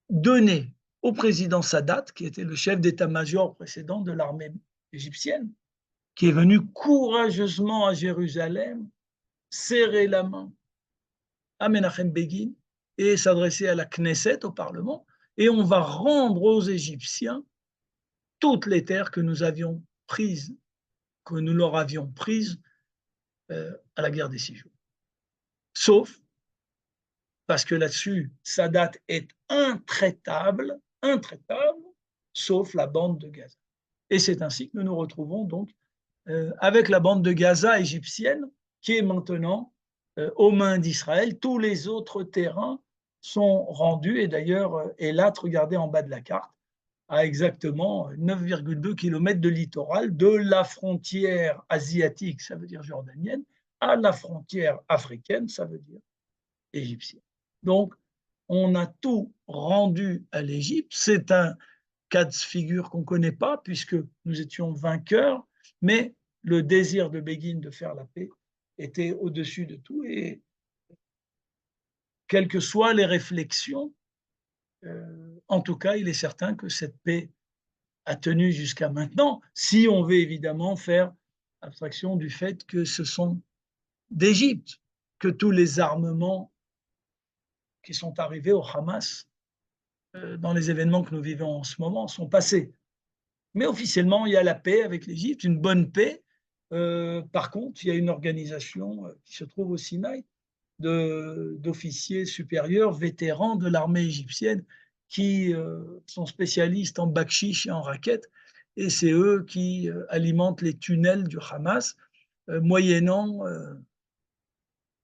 donner au président Sadat, qui était le chef d'état-major précédent de l'armée égyptienne, qui est venu courageusement à Jérusalem, serrer la main à Menachem Begin et s'adresser à la Knesset, au Parlement, et on va rendre aux Égyptiens toutes les terres que nous avions prises, que nous leur avions prises à la guerre des 6 jours. Sauf, parce que là-dessus, Sadat est intraitable, sauf la bande de Gaza. Et c'est ainsi que nous nous retrouvons donc avec la bande de Gaza égyptienne, qui est maintenant aux mains d'Israël. Tous les autres terrains sont rendus, et d'ailleurs, Eilat, regardez en bas de la carte, à exactement 9,2 km de littoral, de la frontière asiatique, ça veut dire jordanienne, à la frontière africaine, ça veut dire égyptienne. Donc, on a tout rendu à l'Égypte. C'est un cas de figure qu'on ne connaît pas, puisque nous étions vainqueurs, mais le désir de Begin de faire la paix était au-dessus de tout. Et quelles que soient les réflexions, en tout cas, il est certain que cette paix a tenu jusqu'à maintenant, si on veut évidemment faire abstraction du fait que ce sont d'Égypte que tous les armements qui sont arrivés au Hamas dans les événements que nous vivons en ce moment sont passés. Mais officiellement, il y a la paix avec l'Égypte, une bonne paix. Par contre, il y a une organisation qui se trouve au Sinaï d'officiers supérieurs, vétérans de l'armée égyptienne, qui sont spécialistes en bakchiche et en raquettes, et c'est eux qui alimentent les tunnels du Hamas, moyennant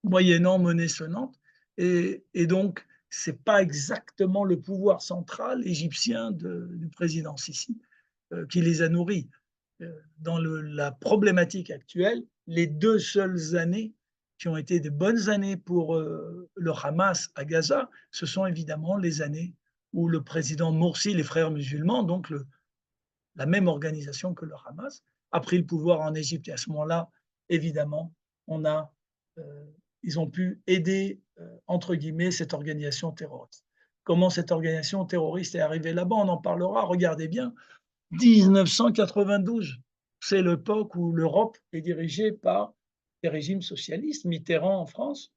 monnaie sonnante. Et donc, ce n'est pas exactement le pouvoir central égyptien du président Sisi qui les a nourris. Dans la problématique actuelle, les 2 seules années qui ont été des bonnes années pour le Hamas à Gaza, ce sont évidemment les années où le président Morsi, les frères musulmans, donc la même organisation que le Hamas, a pris le pouvoir en Égypte. Et à ce moment-là, évidemment, ils ont pu aider, entre guillemets, cette organisation terroriste. Comment cette organisation terroriste est arrivée là-bas, on en parlera. Regardez bien, 1992, c'est l'époque où l'Europe est dirigée par des régimes socialistes, Mitterrand en France,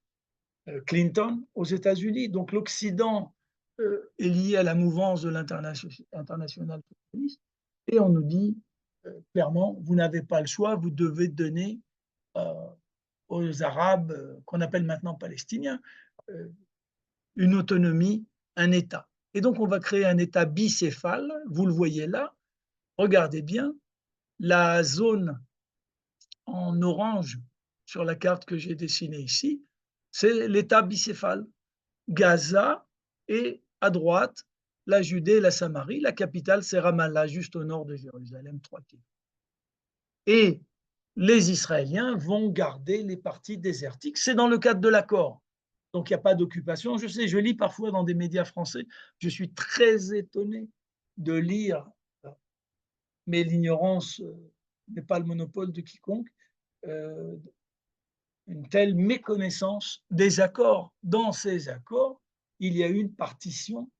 Clinton aux États-Unis. Donc l'Occident est lié à la mouvance de l'international socialiste et on nous dit clairement, vous n'avez pas le choix, vous devez donner aux Arabes, qu'on appelle maintenant Palestiniens, une autonomie, un État. Et donc on va créer un État bicéphale, vous le voyez là, regardez bien, la zone en orange sur la carte que j'ai dessinée ici, c'est l'État bicéphale. Gaza et à droite, la Judée et la Samarie. La capitale, c'est Ramallah, juste au nord de Jérusalem, 3 km. Et les Israéliens vont garder les parties désertiques. C'est dans le cadre de l'accord. Donc, il n'y a pas d'occupation. Je sais, je lis parfois dans des médias français, je suis très étonné de lire, mais l'ignorance n'est pas le monopole de quiconque, une telle méconnaissance des accords. Dans ces accords, il y a eu une partition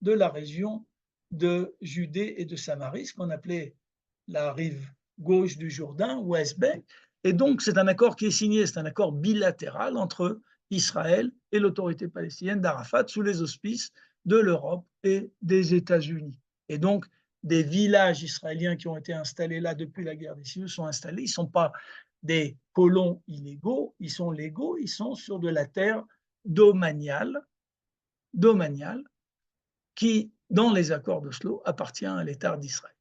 de la région de Judée et de Samarie, ce qu'on appelait la rive gauche du Jourdain, West Bank, Et donc, c'est un accord qui est signé, c'est un accord bilatéral entre Israël et l'autorité palestinienne d'Arafat sous les auspices de l'Europe et des États-Unis. Et donc, des villages israéliens qui ont été installés là depuis la guerre des Six Jours sont installés. Ils ne sont pas des colons illégaux, ils sont légaux, ils sont sur de la terre domaniale qui, dans les accords d'Oslo, appartient à l'État d'Israël.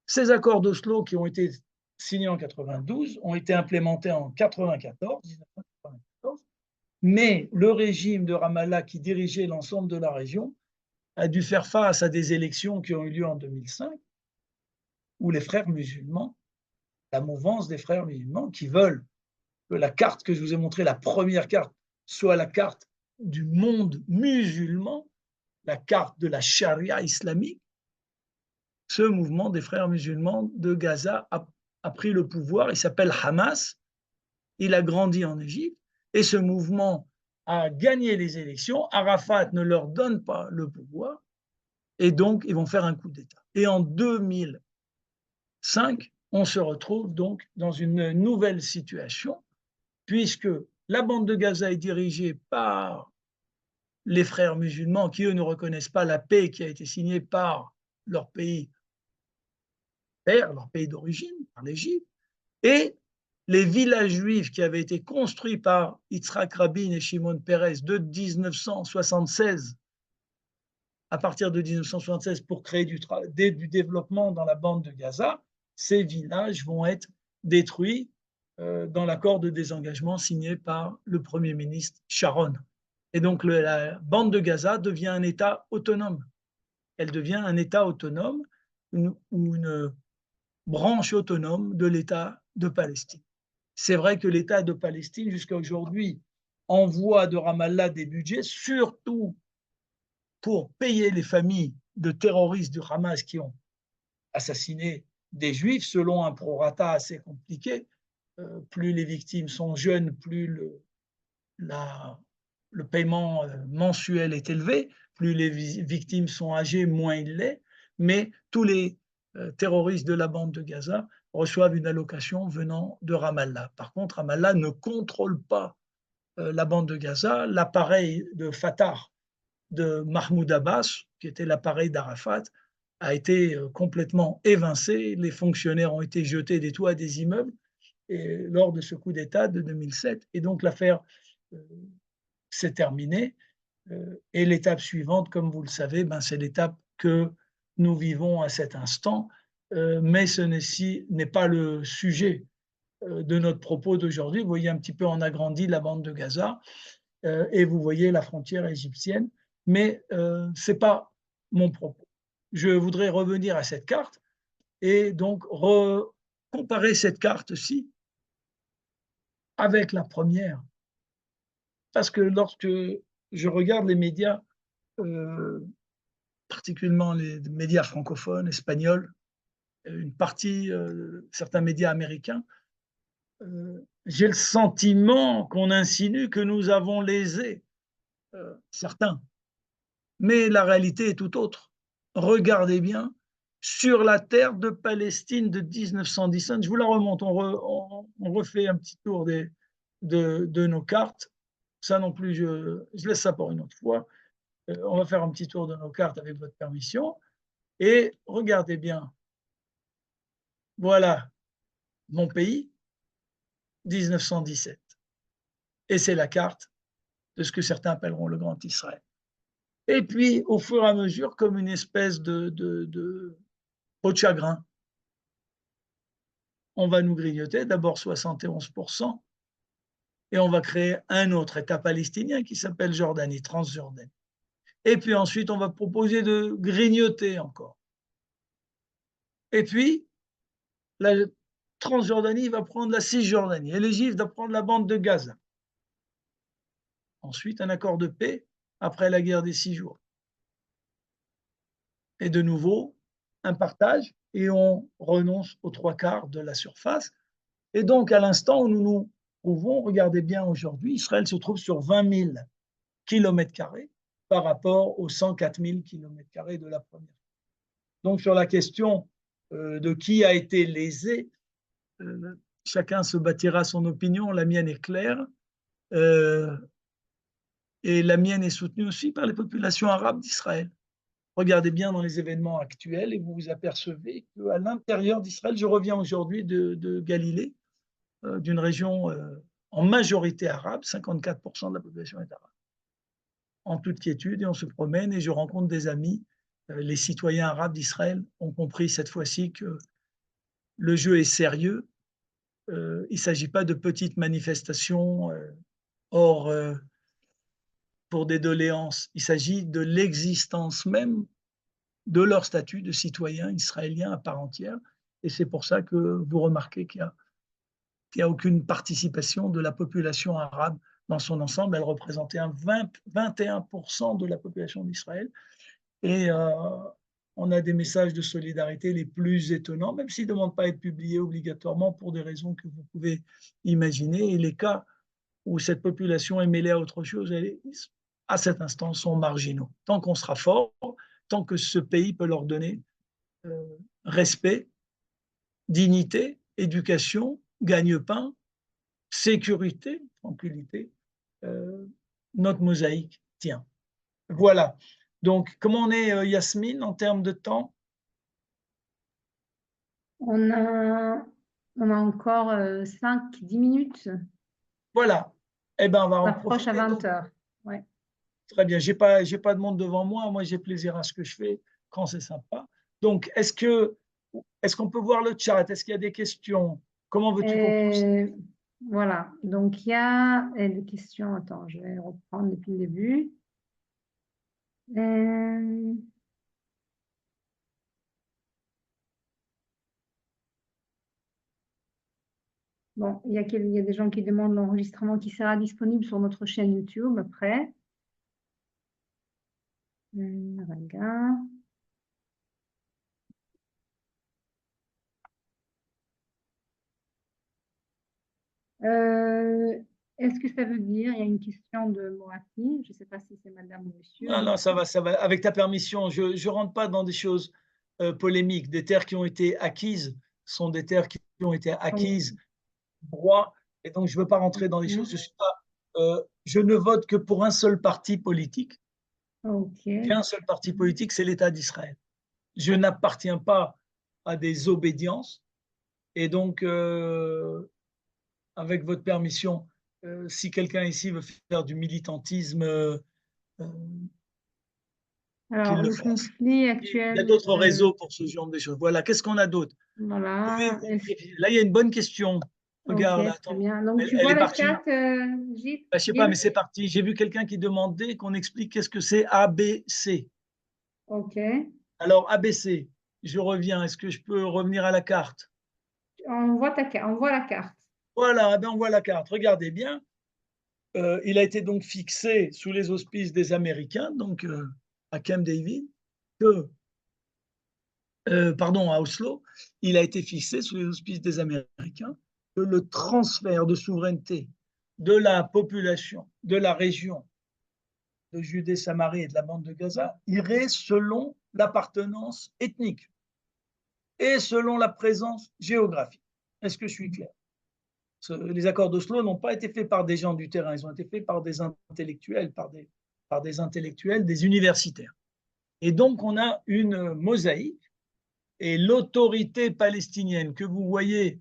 Ces accords d'Oslo qui ont été signés en 92 ont été implémentés en 1994, mais le régime de Ramallah qui dirigeait l'ensemble de la région a dû faire face à des élections qui ont eu lieu en 2005, où les frères musulmans, la mouvance des frères musulmans, qui veulent que la carte que je vous ai montrée, la première carte, soit la carte du monde musulman, la carte de la charia islamique, ce mouvement des frères musulmans de Gaza a pris le pouvoir. Il s'appelle Hamas, il a grandi en Égypte, et ce mouvement a gagné les élections. Arafat ne leur donne pas le pouvoir, et donc ils vont faire un coup d'État. Et en 2005, on se retrouve donc dans une nouvelle situation, puisque la bande de Gaza est dirigée par les frères musulmans qui, eux, ne reconnaissent pas la paix qui a été signée par leur pays père, leur pays d'origine, par l'Égypte, et les villages juifs qui avaient été construits par Yitzhak Rabin et Shimon Peres de 1976, à partir de 1976 pour créer du développement dans la bande de Gaza, ces villages vont être détruits dans l'accord de désengagement signé par le Premier ministre Sharon. Et donc la bande de Gaza devient un État autonome. Elle devient un État autonome ou une branche autonome de l'État de Palestine. C'est vrai que l'État de Palestine, jusqu'à aujourd'hui, envoie de Ramallah des budgets, surtout pour payer les familles de terroristes du Hamas qui ont assassiné des Juifs, selon un prorata assez compliqué. Plus les victimes sont jeunes, plus le paiement mensuel est élevé, plus les victimes sont âgées, moins il l'est, mais tous les terroristes de la bande de Gaza reçoivent une allocation venant de Ramallah. Par contre, Ramallah ne contrôle pas la bande de Gaza. L'appareil de Fatah de Mahmoud Abbas, qui était l'appareil d'Arafat, a été complètement évincé. Les fonctionnaires ont été jetés des toits des immeubles et, lors de ce coup d'État de 2007. Et donc l'affaire s'est terminée. Et l'étape suivante, comme vous le savez, ben, c'est l'étape que nous vivons à cet instant. Mais ce n'est pas le sujet de notre propos d'aujourd'hui. Vous voyez un petit peu en agrandi la bande de Gaza et vous voyez la frontière égyptienne. Mais ce n'est pas mon propos. Je voudrais revenir à cette carte et donc comparer cette carte-ci avec la première. Parce que lorsque je regarde les médias, particulièrement les médias francophones, espagnols, une partie, certains médias américains, j'ai le sentiment qu'on insinue que nous avons lésé certains. Mais la réalité est tout autre. Regardez bien, sur la terre de Palestine de 1917, je vous la remonte, on refait un petit tour de nos cartes. Ça non plus, je laisse ça pour une autre fois. On va faire un petit tour de nos cartes avec votre permission. Et regardez bien, voilà mon pays, 1917. Et c'est la carte de ce que certains appelleront le Grand Israël. Et puis, au fur et à mesure, comme une espèce de peau de chagrin, on va nous grignoter d'abord 71%, et on va créer un autre État palestinien qui s'appelle Jordanie, Transjordanie. Et puis ensuite, on va proposer de grignoter encore. Et puis, la Transjordanie va prendre la Cisjordanie, et l'Égypte va prendre la bande de Gaza. Ensuite, un accord de paix après la guerre des 6 jours. Et de nouveau, un partage, et on renonce aux 3/4 de la surface. Et donc, à l'instant où nous nous trouvons, regardez bien aujourd'hui, Israël se trouve sur 20 000 km² par rapport aux 104 000 km² de la première. Donc, sur la question de qui a été lésé, chacun se bâtira son opinion, la mienne est claire, et la mienne est soutenue aussi par les populations arabes d'Israël. Regardez bien dans les événements actuels et vous vous apercevez qu'à l'intérieur d'Israël, je reviens aujourd'hui de Galilée, d'une région en majorité arabe, 54% de la population est arabe. En toute quiétude, et on se promène et je rencontre des amis. Les citoyens arabes d'Israël ont compris cette fois-ci que le jeu est sérieux. Il ne s'agit pas de petites manifestations hors pour des doléances. Il s'agit de l'existence même de leur statut de citoyen israélien à part entière. Et c'est pour ça que vous remarquez qu'il n'y a aucune participation de la population arabe dans son ensemble. Elle représentait 21% de la population d'Israël. Et on a des messages de solidarité les plus étonnants, même s'ils ne demandent pas à être publiés obligatoirement pour des raisons que vous pouvez imaginer. Et les cas où cette population est mêlée à autre chose, à cet instant, sont marginaux. Tant qu'on sera fort, tant que ce pays peut leur donner respect, dignité, éducation, gagne-pain, sécurité, tranquillité, notre mosaïque tient. Voilà. Donc, comment on est, Yasmine, en termes de temps? On a encore 5-10 minutes. Voilà. Eh bien, on va On en approche à profiter. 20 heures. Ouais. Très bien. Je n'ai pas de monde devant moi. Moi, j'ai plaisir à ce que je fais quand c'est sympa. Donc, est-ce qu'on peut voir le chat? Est-ce qu'il y a des questions? Comment veux-tu qu'on procède? Voilà. Donc, il y a des questions. Attends, je vais reprendre depuis le début. Bon, il y a des gens qui demandent l'enregistrement qui sera disponible sur notre chaîne YouTube après. Regarde. Est-ce que ça veut dire, il y a une question de Moati, je ne sais pas si c'est madame ou monsieur. Non, non, ça va, ça va. Avec ta permission, je ne rentre pas dans des choses polémiques. Des terres qui ont été acquises sont des terres qui ont été acquises droit, et donc je ne veux pas rentrer dans les choses. Je ne vote que pour un seul parti politique. Okay. Un seul parti politique, c'est l'État d'Israël. Je n'appartiens pas à des obédiences, et donc, avec votre permission, si quelqu'un ici veut faire du militantisme, alors, le conflit actuel. Il y a d'autres réseaux pour ce genre de choses. Voilà, qu'est-ce qu'on a d'autre? Voilà. Là, il y a une bonne question. Regarde, okay, attends. bien. Donc, tu elle vois est le partie. chat, Gilles? Je ne sais pas, mais c'est parti. J'ai vu quelqu'un qui demandait qu'on explique qu'est-ce que c'est ABC. OK. Alors, ABC, je reviens. Est-ce que je peux revenir à la carte? On voit la carte. Voilà, ben on voit la carte. Regardez bien. Il a été donc fixé sous les auspices des Américains, donc à Camp David, à Oslo. Il a été fixé sous les auspices des Américains que le transfert de souveraineté de la population de la région de Judée-Samarie et de la bande de Gaza irait selon l'appartenance ethnique et selon la présence géographique. Est-ce que je suis clair? Les accords d'Oslo n'ont pas été faits par des gens du terrain, ils ont été faits par des intellectuels, des universitaires. Et donc, on a une mosaïque, et l'autorité palestinienne que vous voyez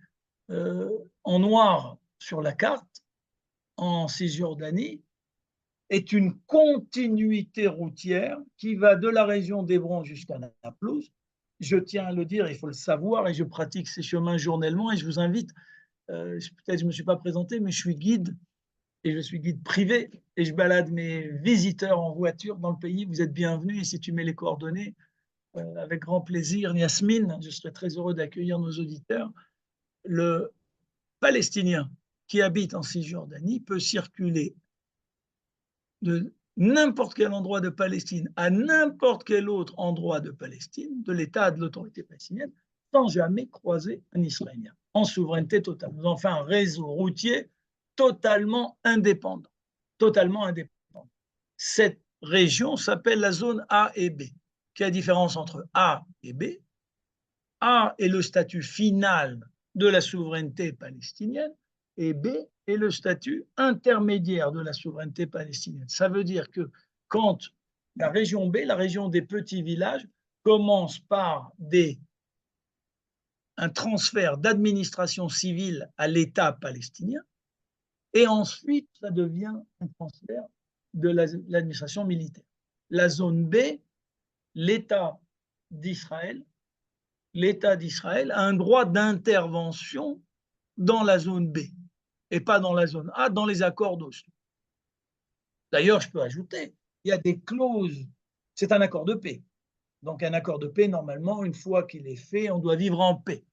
en noir sur la carte, en Cisjordanie, est une continuité routière qui va de la région d'Hébron jusqu'à Naplouse. Je tiens à le dire, il faut le savoir, et je pratique ces chemins journellement, et je vous invite, peut-être je ne me suis pas présenté, mais je suis guide, et je suis guide privé, et je balade mes visiteurs en voiture dans le pays. Vous êtes bienvenus, et si tu mets les coordonnées, avec grand plaisir, Yasmine, je serais très heureux d'accueillir nos auditeurs. Le Palestinien qui habite en Cisjordanie peut circuler de n'importe quel endroit de Palestine à n'importe quel autre endroit de Palestine, de l'État, de l'autorité palestinienne, sans jamais croiser un Israélien, en souveraineté totale. Nous avons fait un réseau routier totalement indépendant. Totalement indépendant. Cette région s'appelle la zone A et B. Quelle est la différence entre A et B? A est le statut final de la souveraineté palestinienne, et B est le statut intermédiaire de la souveraineté palestinienne. Ça veut dire que quand la région B, la région des petits villages, commence par un transfert d'administration civile à l'État palestinien, et ensuite ça devient un transfert de l'administration militaire. La zone B, l'État d'Israël a un droit d'intervention dans la zone B et pas dans la zone A, dans les accords d'Oslo. D'ailleurs, je peux ajouter, il y a des clauses, c'est un accord de paix. Donc un accord de paix, normalement, une fois qu'il est fait, on doit vivre en paix.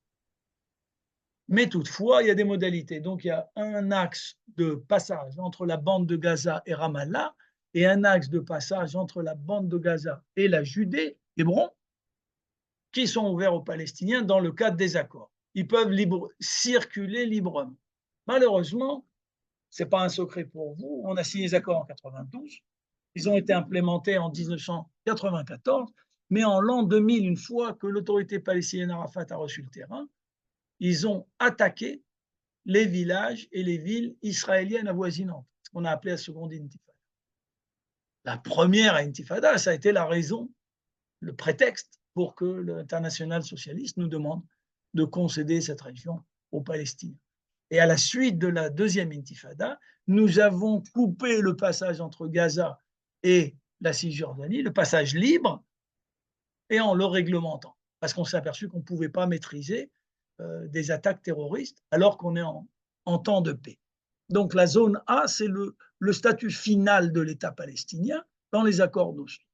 Mais toutefois, il y a des modalités. Donc il y a un axe de passage entre la bande de Gaza et Ramallah et un axe de passage entre la bande de Gaza et la Judée, Hébron, qui sont ouverts aux Palestiniens dans le cadre des accords. Ils peuvent circuler librement. Malheureusement, ce n'est pas un secret pour vous, on a signé les accords en 92, ils ont été implémentés en 1994, mais en l'an 2000, une fois que l'autorité palestinienne Arafat a reçu le terrain, ils ont attaqué les villages et les villes israéliennes avoisinantes, ce qu'on a appelé la seconde intifada. La première intifada, ça a été la raison, le prétexte pour que l'international socialiste nous demande de concéder cette région aux Palestiniens. Et à la suite de la deuxième intifada, nous avons coupé le passage entre Gaza et la Cisjordanie, le passage libre, et en le réglementant, parce qu'on s'est aperçu qu'on ne pouvait pas maîtriser des attaques terroristes alors qu'on est en temps de paix. Donc la zone A, c'est le statut final de l'État palestinien dans les accords d'Oslo.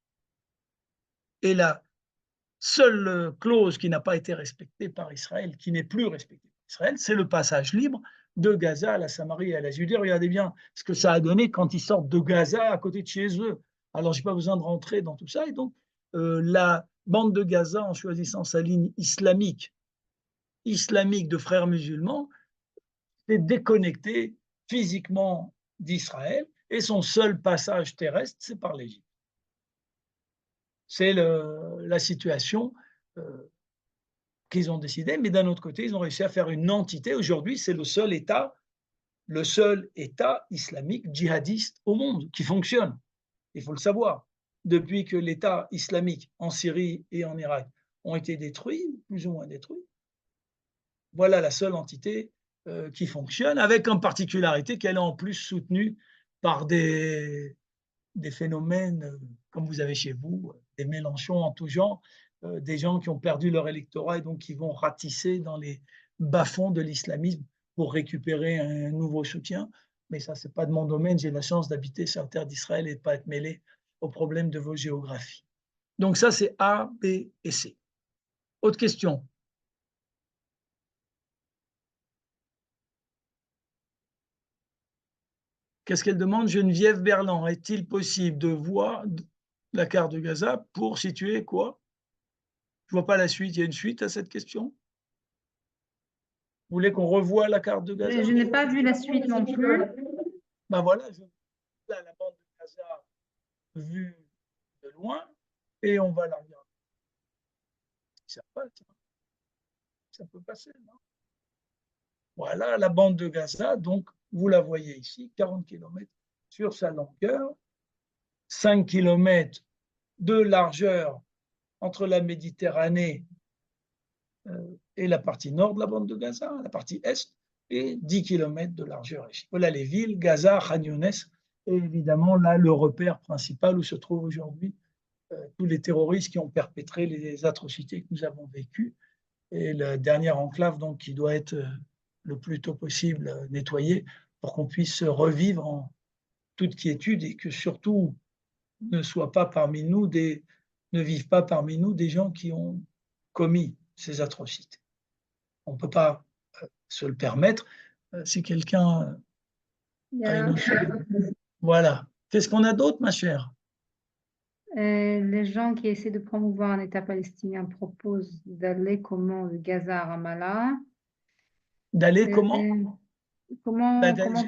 Et la seule clause qui n'a pas été respectée par Israël, qui n'est plus respectée par Israël, c'est le passage libre de Gaza à la Samarie et à la Judée. Regardez bien ce que ça a donné quand ils sortent de Gaza à côté de chez eux. Alors, je n'ai pas besoin de rentrer dans tout ça. Et donc, la bande de Gaza, en choisissant sa ligne islamique de frères musulmans, s'est déconnectée physiquement d'Israël et son seul passage terrestre, c'est par l'Égypte. C'est la situation qu'ils ont décidé, mais d'un autre côté, ils ont réussi à faire une entité. Aujourd'hui, c'est le seul État islamique djihadiste au monde qui fonctionne. Il faut le savoir. Depuis que l'État islamique en Syrie et en Irak ont été détruits, plus ou moins détruits, voilà la seule entité qui fonctionne, avec en particularité qu'elle est en plus soutenue par des phénomènes comme vous avez chez vous, des Mélenchon en tout genre, des gens qui ont perdu leur électorat et donc qui vont ratisser dans les bas-fonds de l'islamisme pour récupérer un nouveau soutien. Mais ça, ce n'est pas de mon domaine. J'ai la chance d'habiter sur la terre d'Israël et de ne pas être mêlé aux problèmes de vos géographies. Donc ça, c'est A, B et C. Autre question? Qu'est-ce qu'elle demande? Geneviève Berland, est-il possible de voir la carte de Gaza pour situer quoi? Je ne vois pas la suite. Il y a une suite à cette question? Vous voulez qu'on revoie la carte de Gaza? Je n'ai pas vu la suite non plus. Ben voilà, la bande de Gaza vue de loin et on va la regarder. Ça passe, ça peut passer, non? Voilà la bande de Gaza, donc vous la voyez ici, 40 km sur sa longueur, 5 km de largeur entre la Méditerranée et la partie nord de la bande de Gaza, la partie est, et 10 km de largeur. Voilà les villes, Gaza, Khan Younes, et évidemment là le repère principal où se trouvent aujourd'hui tous les terroristes qui ont perpétré les atrocités que nous avons vécues, et la dernière enclave donc qui doit être le plus tôt possible nettoyée pour qu'on puisse revivre en toute quiétude et que surtout ne vivent pas parmi nous des gens qui ont commis ces atrocités. On ne peut pas se le permettre. Si quelqu'un a une autre chose. Voilà. Qu'est-ce qu'on a d'autre, ma chère? Les gens qui essaient de promouvoir un État palestinien proposent d'aller comment de Gaza à Ramallah. D'aller comment? Comment...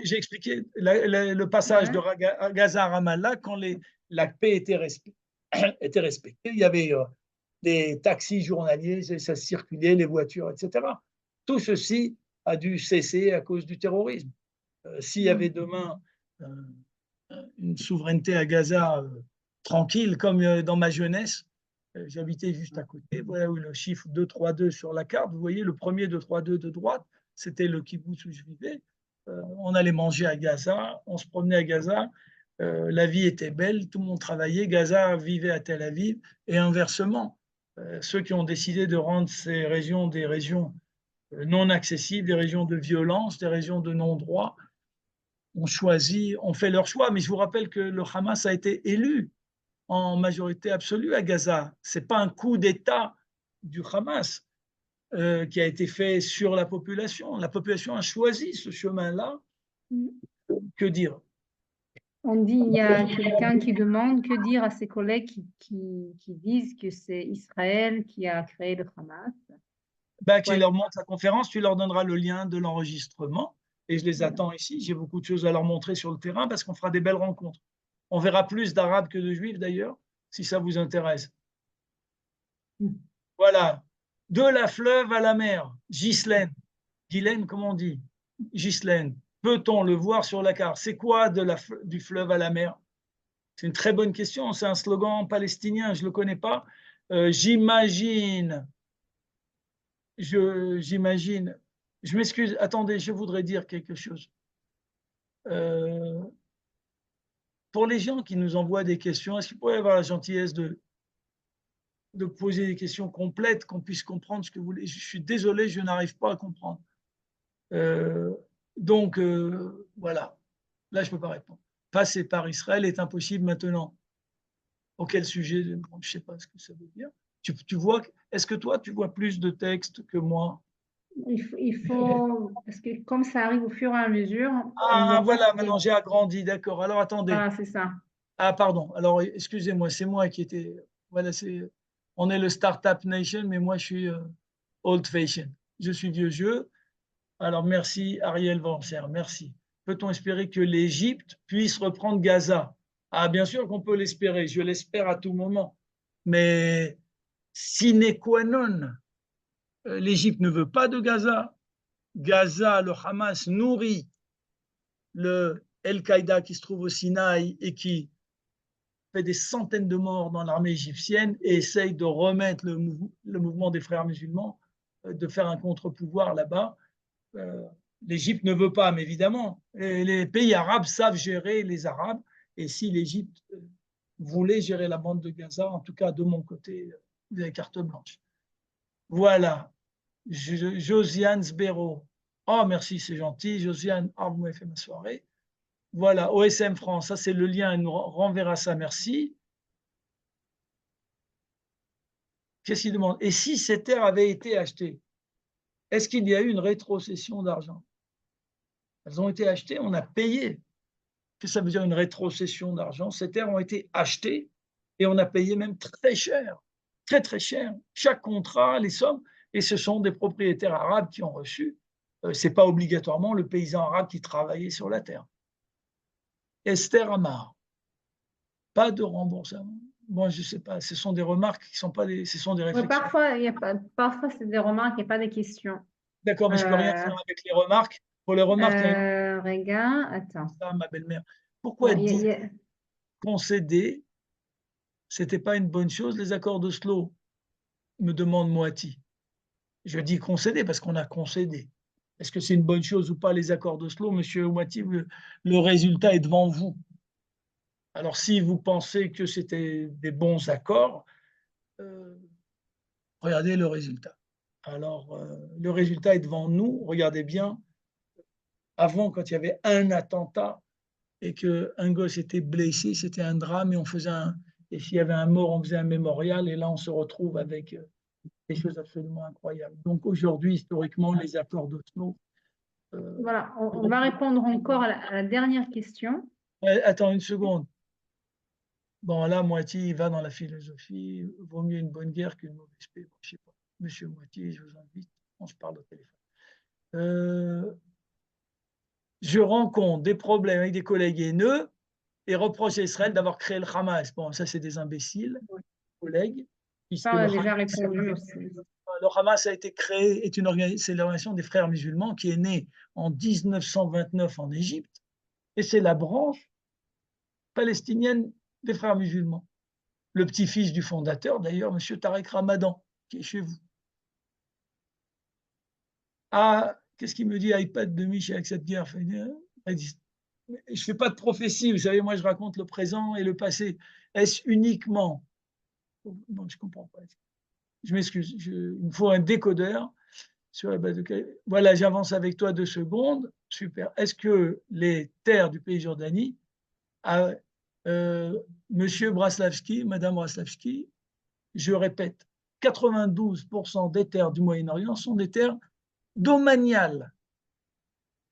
J'ai expliqué le passage de Gaza à Ramallah quand la paix était respectée. Il y avait des taxis journaliers, ça circulait, les voitures, etc. Tout ceci a dû cesser à cause du terrorisme. S'il y avait demain une souveraineté à Gaza tranquille, comme dans ma jeunesse, j'habitais juste à côté, voilà où le chiffre 232 sur la carte, vous voyez le premier 232 de droite, c'était le kibbutz où je vivais. On allait manger à Gaza, on se promenait à Gaza, la vie était belle, tout le monde travaillait, Gaza vivait à Tel Aviv, et inversement. Ceux qui ont décidé de rendre ces régions des régions non accessibles, des régions de violence, des régions de non-droit, ont fait leur choix. Mais je vous rappelle que le Hamas a été élu en majorité absolue à Gaza. Ce n'est pas un coup d'État du Hamas qui a été fait sur la population. La population a choisi ce chemin-là. Que dire? On dit, il y a quelqu'un qui demande que dire à ses collègues qui disent que c'est Israël qui a créé le Hamas. Qui leur montre la conférence, tu leur donneras le lien de l'enregistrement et je les attends ici. J'ai beaucoup de choses à leur montrer sur le terrain parce qu'on fera des belles rencontres. On verra plus d'Arabes que de Juifs d'ailleurs, si ça vous intéresse. Voilà. De la fleuve à la mer, Ghislaine. Ghislaine, comment on dit? Ghislaine. Peut-on le voir sur la carte? C'est quoi du fleuve à la mer? C'est une très bonne question. C'est un slogan palestinien, je ne le connais pas. J'imagine. J'imagine. Je m'excuse. Attendez, je voudrais dire quelque chose. Pour les gens qui nous envoient des questions, est-ce qu'ils pourraient avoir la gentillesse de poser des questions complètes, qu'on puisse comprendre ce que vous voulez? Je suis désolé, je n'arrive pas à comprendre. Donc, voilà. Là, je ne peux pas répondre. Passer par Israël est impossible maintenant. Auquel sujet? Je ne sais pas ce que ça veut dire. Tu vois, est-ce que toi, tu vois plus de textes que moi? Il faut, parce que comme ça arrive au fur et à mesure. Ah, voilà, maintenant j'ai agrandi, d'accord. Alors, attendez. Ah, c'est ça. Ah, pardon. Alors, excusez-moi, c'est moi qui étais. Voilà, on est le Startup Nation, mais moi, je suis old fashion. Je suis vieux jeu. Alors, merci, Ariel Vancer, merci. Peut-on espérer que l'Égypte puisse reprendre Gaza? Ah, bien sûr qu'on peut l'espérer. Je l'espère à tout moment. Mais sine qua non, l'Égypte ne veut pas de Gaza. Gaza, le Hamas nourrit le Al-Qaïda qui se trouve au Sinaï et qui fait des centaines de morts dans l'armée égyptienne et essaye de remettre le mouvement des frères musulmans, de faire un contre-pouvoir là-bas. L'Égypte ne veut pas, mais évidemment, les pays arabes savent gérer les Arabes. Et si l'Égypte voulait gérer la bande de Gaza, en tout cas de mon côté, vous avez carte blanche. Voilà. Josiane Sbero. Oh, merci, c'est gentil. Josiane, vous m'avez fait ma soirée. Voilà, OSM France, ça c'est le lien, elle nous renverra ça, merci. Qu'est-ce qu'il demande? Et si ces terres avaient été achetées, est-ce qu'il y a eu une rétrocession d'argent? Elles ont été achetées, on a payé. Qu'est-ce que ça veut dire une rétrocession d'argent? Ces terres ont été achetées et on a payé même très cher, très très cher. Chaque contrat, les sommes, et ce sont des propriétaires arabes qui ont reçu. Ce n'est pas obligatoirement le paysan arabe qui travaillait sur la terre. Esther Amar, pas de remboursement. Bon, je ne sais pas, ce sont des remarques qui ne sont pas des... Ce sont des réflexions. Parfois c'est des remarques, il n'y a pas des questions. D'accord, mais je ne peux rien faire avec les remarques. Pour les remarques, regarde, attends. Ça, ma belle-mère. Pourquoi dire concéder, ce n'était pas une bonne chose, les accords d'Oslo, me demande Moati. Je dis concéder parce qu'on a concédé. Est-ce que c'est une bonne chose ou pas les accords d'Oslo? Monsieur Moati, le résultat est devant vous. Alors, si vous pensez que c'était des bons accords, regardez le résultat. Alors, le résultat est devant nous. Regardez bien. Avant, quand il y avait un attentat et qu'un gosse était blessé, c'était un drame et s'il y avait un mort, on faisait un mémorial. Et là, on se retrouve avec des choses absolument incroyables. Donc, aujourd'hui, historiquement, les accords d'Oslo. Voilà, on va répondre encore à la dernière question. Attends une seconde. Bon, là, Moitié, il va dans la philosophie. Vaut mieux une bonne guerre qu'une mauvaise paix. Bon, je sais pas. Monsieur Moitié, je vous invite. On se parle au téléphone. Je rencontre des problèmes avec des collègues haineux et reproche à Israël d'avoir créé le Hamas. Bon, ça, c'est des imbéciles, collègues. Ça, on a déjà répondu aussi. Le Hamas a été créé, c'est l'organisation des frères musulmans qui est née en 1929 en Égypte, et c'est la branche palestinienne des frères musulmans. Le petit-fils du fondateur, d'ailleurs, M. Tariq Ramadan, qui est chez vous. Ah, qu'est-ce qu'il me dit, iPad de Mich avec cette guerre? Je ne fais pas de prophétie, vous savez, moi je raconte le présent et le passé. Est-ce uniquement... Bon, je ne comprends pas. Je m'excuse, il me faut un décodeur sur la base de... Voilà, j'avance avec toi 2 secondes. Super. Est-ce que les terres du pays de Jordanie, Monsieur Braslavski, Madame Braslavski, je répète, 92% des terres du Moyen-Orient sont des terres domaniales.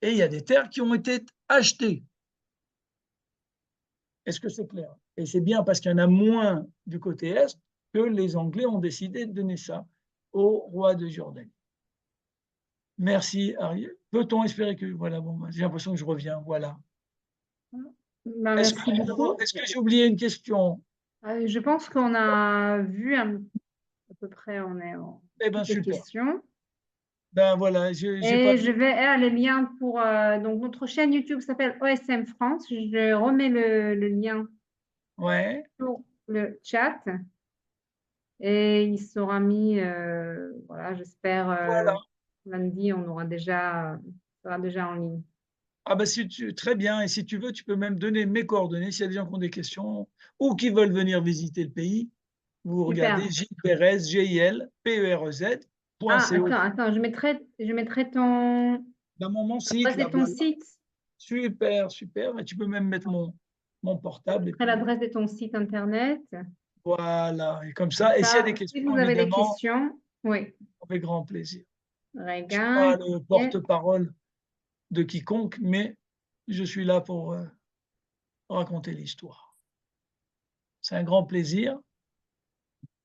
Et il y a des terres qui ont été achetées. Est-ce que c'est clair? Et c'est bien parce qu'il y en a moins du côté Est que les Anglais ont décidé de donner ça au roi de Jordanie. Merci, Ariel. Peut-on espérer que... Voilà, bon, j'ai l'impression que je reviens. Voilà. Merci beaucoup. Est-ce que j'ai oublié une question? Je pense qu'on a vu à peu près, on est en toutes les questions. Ben voilà, je vais les liens pour donc notre chaîne YouTube s'appelle OSM France. Je remets le lien sur le chat et il sera mis voilà, j'espère lundi on aura sera déjà en ligne. Ah ben très bien, et si tu veux, tu peux même donner mes coordonnées s'il y a des gens qui ont des questions ou qui veulent venir visiter le pays. Vous regardez Gilles Perez, GIL, PEREZ.co. Attends, je mettrai ton... Dans mon site. L'adresse de ton site. Super, super. Et tu peux même mettre mon portable. Je mettrai l'adresse de ton site internet. Voilà, et comme ça. Et s'il y a des questions, si vous avez des questions, oui. Avec grand plaisir. Regarde. Je ne suis pas le porte-parole de quiconque, mais je suis là pour raconter l'histoire. C'est un grand plaisir.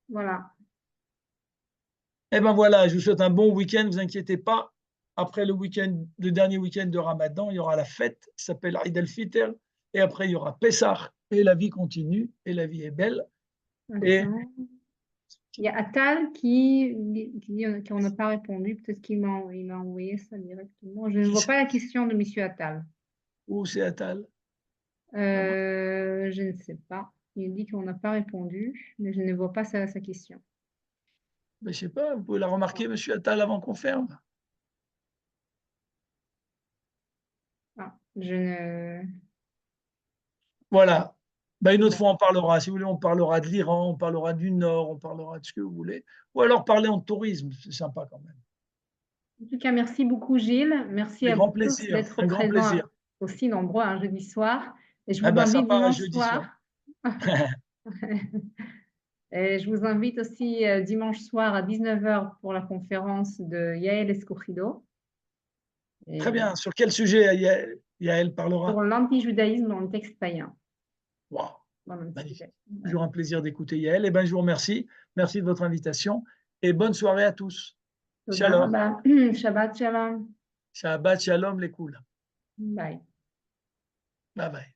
Voilà. Et ben voilà, je vous souhaite un bon week-end, ne vous inquiétez pas. Après le dernier week-end de Ramadan, il y aura la fête qui s'appelle Eid al-Fitr, et après il y aura Pessah, et la vie continue, et la vie est belle. Et... Il y a Atal qui dit qu'on n'a pas répondu, peut-être qu'il m'a envoyé ça directement. Je ne vois pas la question de M. Atal. Où c'est Atal? Je ne sais pas. Il dit qu'on n'a pas répondu, mais je ne vois pas sa question. Je ne sais pas, vous pouvez la remarquer, M. Attal, avant qu'on ferme. Je ne... Voilà. Ben, une autre fois, on parlera. Si vous voulez, on parlera de l'Iran, on parlera du Nord, on parlera de ce que vous voulez. Ou alors parler en tourisme, c'est sympa quand même. En tout cas, merci beaucoup, Gilles. Merci à vous tous d'être présents aussi nombreux un jeudi soir. Et je vous invite dimanche soir. Et je vous invite aussi dimanche soir à 19h pour la conférence de Yael Escogido. Très bien. Sur quel sujet Yael parlera? Sur l'antijudaïsme dans le texte païen. Wow. Magnifique. Toujours un plaisir d'écouter Yael. Eh bien, je vous remercie. Merci de votre invitation et bonne soirée à tous. Shalom. Shabbat shalom. Shabbat shalom les cool. Bye. Bye bye.